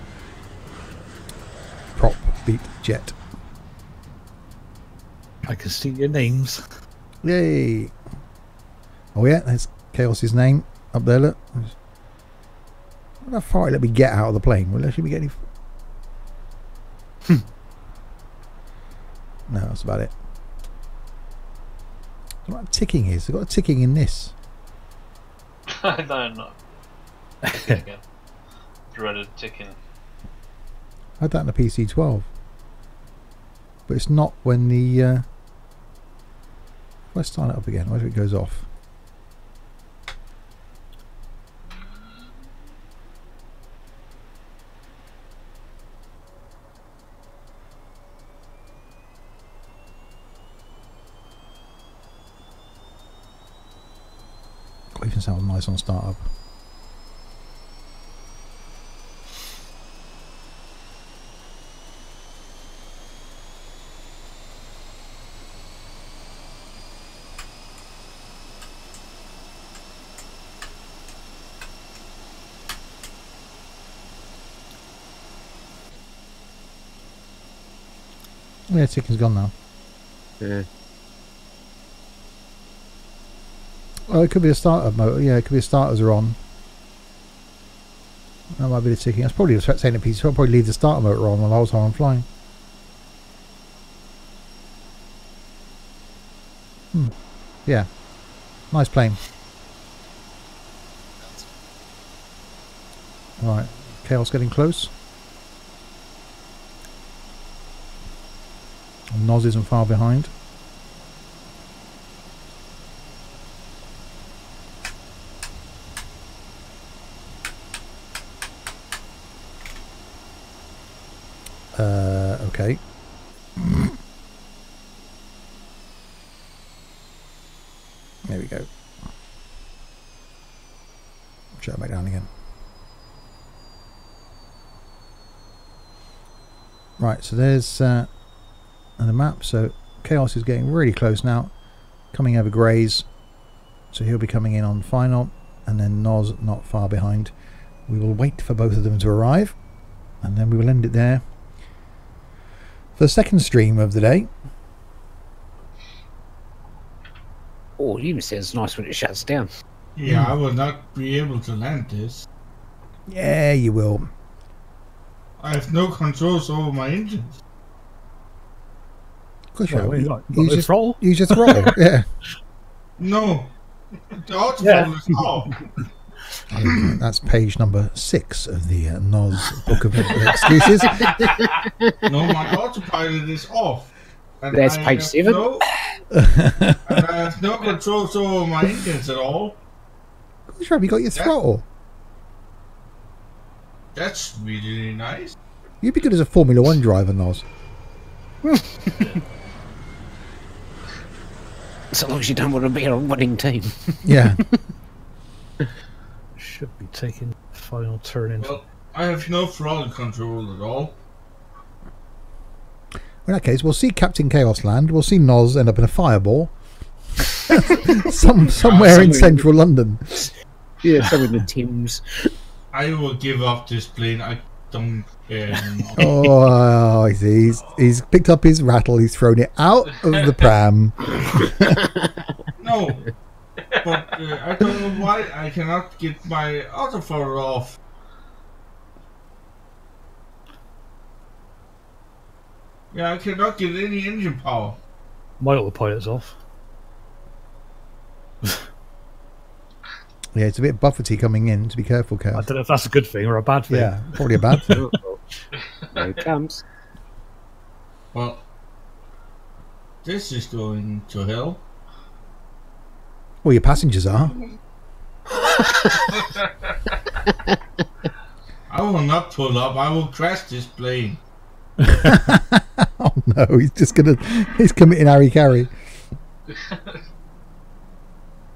prop beat jet. I can see your names. Yay! Oh yeah, there's Chaos's name up there. Look. I wonder how far it let me get out of the plane. Will it actually be getting? No, that's about it. What ticking is? I've got a ticking in this. No, not. Again. Dreaded ticking. I had that in the PC-12, but it's not when the. Let's start it up again. What if it goes off? God, even sounds nice on startup. Yeah, ticking's gone now. Yeah. Oh, it could be a starter motor. Yeah, it could be the starters are on. That might be the ticking. That's probably the saying a piece. I'll probably leave the starter motor on the whole time I'm flying. Yeah. Nice plane. Right. Chaos getting close. Noz isn't far behind. Okay. There we go. Shut it back down again. Right, so there's the map. So Chaos is getting really close now, coming over Grays, so he'll be coming in on final, and then Noz not far behind. We will wait for both of them to arrive, and then we will end it there for the second stream of the day. Oh, you even say it's nice when it shuts down. Yeah, I will not be able to land this. Yeah, you will. I have no controls over my engines. Of course Well, you you will. got the throttle? Use your throttle. Yeah. No. The autothrottle is off. That's page number 6 of the Noz book of excuses. No, my autopilot is off. And That's I page have 7. and I have no controls over my engines at all. Of course you have. You got your throttle. That's really nice. You'd be good as a Formula 1 driver, Noz. So long as you don't want to be on a winning team. Yeah. Should be taking final turn in. Well, I have no throttle control at all. In that case, we'll see Captain Chaos land. We'll see Noz end up in a fireball. Somewhere in central London. Yeah, some of the teams. I will give up this plane. I don't care anymore. Oh, he's picked up his rattle. He's thrown it out of the pram. No. But I don't know why I cannot get my autothrottle off. Yeah, I cannot get any engine power. My autopilot's off. Yeah, it's a bit buffety coming in. To be careful, I Chaos. don't know if that's a good thing or a bad thing. Yeah, probably a bad thing. There it comes. Well, this is going to hell. Well, your passengers are. I will not pull up. I will crash this plane. Oh no, he's committing Harry Carey.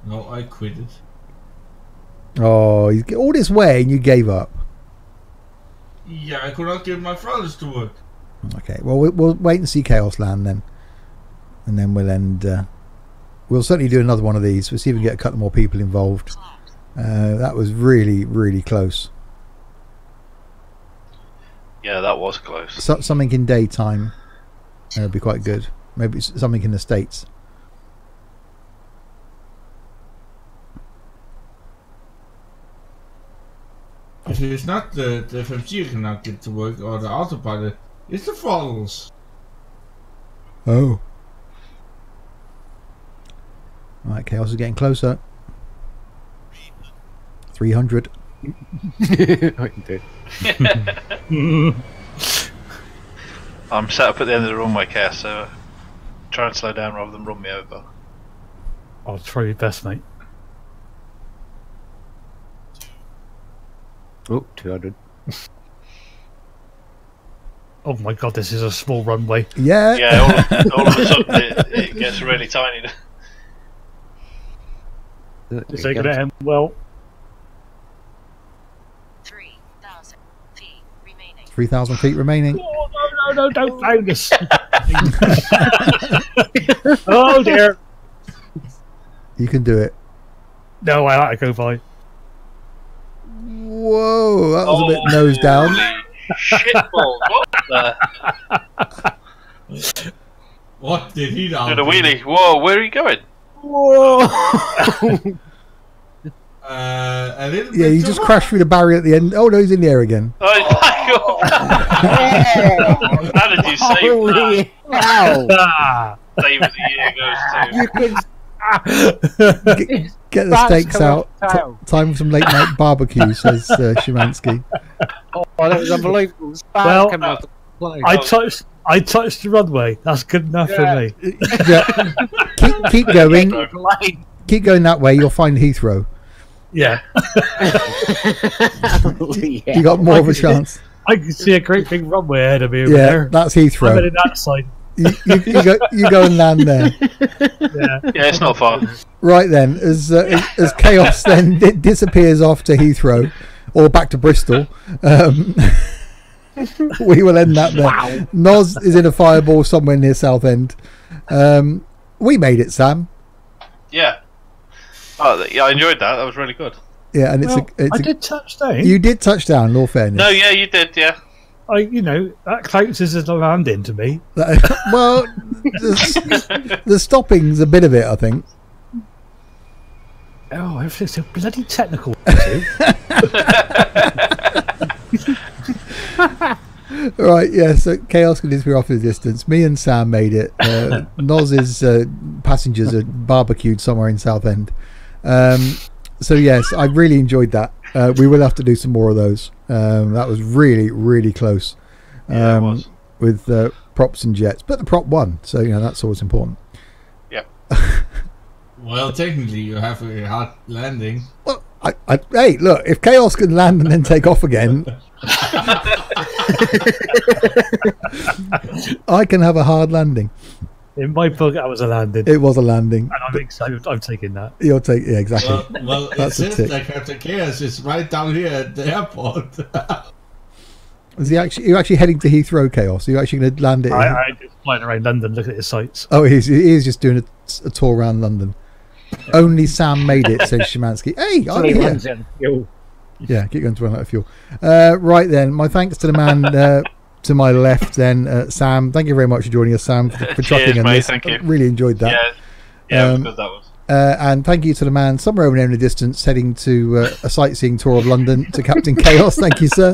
No, I quit it. Oh, he's all this way and you gave up. Yeah, I could not get my throttles to work. Okay, well, we'll wait and see Chaos land then. And then we'll end. We'll certainly do another one of these. We'll see if we can get a couple more people involved. That was really, really close. Yeah, that was close. Something in daytime would be quite good. Maybe something in the States. If it's not the FMC you cannot get to work or the autopilot, it's the throttles. Oh. Right, Chaos is getting closer. 300. I can do it. I'm set up at the end of the runway, Chaos, so try and slow down rather than run me over. I'll try your best, mate. Oh, 200. Oh my god, this is a small runway. Yeah. Yeah, all of a sudden it gets really tiny. Is they going to end well? 3,000 feet remaining. 3,000 feet remaining. Oh, no, don't pound us. Oh dear. You can do it. No, I like to go by. Whoa, that was a bit nose down. Shitballs, what the? What did he do? Did a wheelie. Whoa, where are you going? Whoa! A little bit Yeah, you too just far. crashed through the barrier at the end. Oh no, he's in the air again. Oh, how did you save Holy that? hell! Ah, Save of the year goes to. You can Get the That's steaks out. tail. Time for some late night barbecue, says Szymanski. Oh, that was unbelievable. Well, Came out the plane. I touched the runway. That's good enough for me. Yeah. Keep going. Plane. Keep going that way. You'll find Heathrow. Yeah. You got more of a chance. I can see a great big runway ahead of me over Yeah, there. that's I'm Heathrow. heading that side. You go and land there. Yeah. Yeah, it's not far. Right then, as Chaos then disappears off to Heathrow or back to Bristol, we will end that there. Wow. Noz is in a fireball somewhere near Southend. We made it, Sam. Yeah. Oh, yeah, I enjoyed that. That was really good. Yeah, and Well, I did touch down. you did touch down. In all fairness, No, yeah, you did, yeah. That counts as a landing to me. Well, the stopping's a bit of it, I think. Oh, everything's so bloody technical. Too. Right, yeah, so Chaos can disappear off in the distance. Me and Sam made it. Noz's passengers are barbecued somewhere in Southend. So yes, I really enjoyed that. We will have to do some more of those. That was really, really close. Yeah, it was. With props and jets. But the prop won, so that's always important. Yep. Well, technically, you have a hard landing. Well, hey, look, if Chaos can land and then take off again, I can have a hard landing. In my book, that was a landing. It was a landing. And I'm excited. I'm taking that. You'll take, yeah, exactly. Well, it That's a says tick. that Captain Chaos is right down here at the airport. Is he actually? You're actually heading to Heathrow, Chaos? Are you actually going to land it? I just flying around London, looking at the sights. Oh, he is just doing a tour around London. Only Sam made it, says Szymanski. Hey, I'm here. Yeah, keep going to run out of fuel. Right then, my thanks to the man to my left. Then Sam, thank you very much for joining us, Sam, for trucking Cheers, in mate, this. thank you. Really enjoyed that. Yeah, it was good, that was. And thank you to the man somewhere over there in the distance heading to a sightseeing tour of London, to Captain Chaos. Thank you, sir.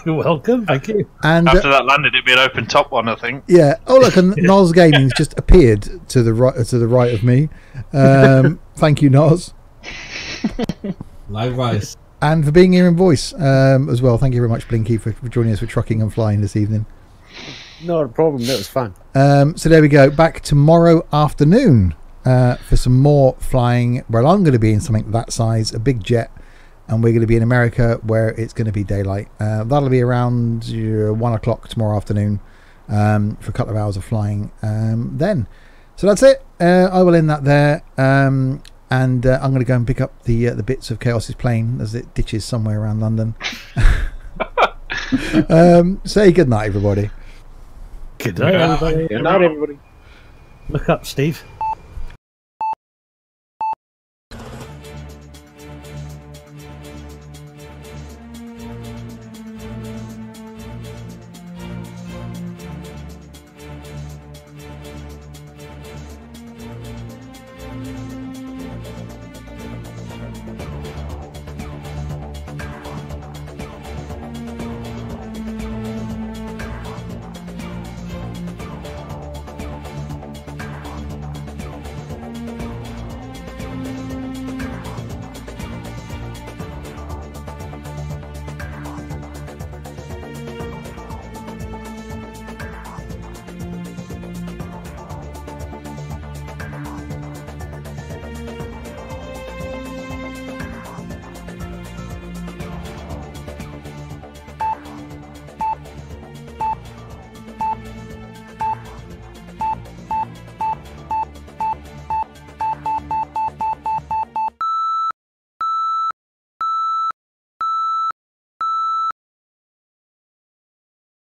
You're welcome. Thank you. And After that landed, it'd be an open top one, I think. yeah. Oh look, and Noz Gaming's just appeared to the right of me. Thank you, Noz, Likewise. and for being here in voice as well. Thank you very much, Blinky, for joining us for trucking and flying this evening. Not a problem. That was fun. So there we go. Back tomorrow afternoon for some more flying. Well, I'm going to be in something that size, a big jet, and we're going to be in America where it's going to be daylight. That'll be around 1 o'clock tomorrow afternoon for a couple of hours of flying then. So that's it. I will end that there. And I'm going to go and pick up the bits of Chaos's plane as it ditches somewhere around London. Say good night, everybody. Good night, everybody. Good night, everybody. Look up, Steve.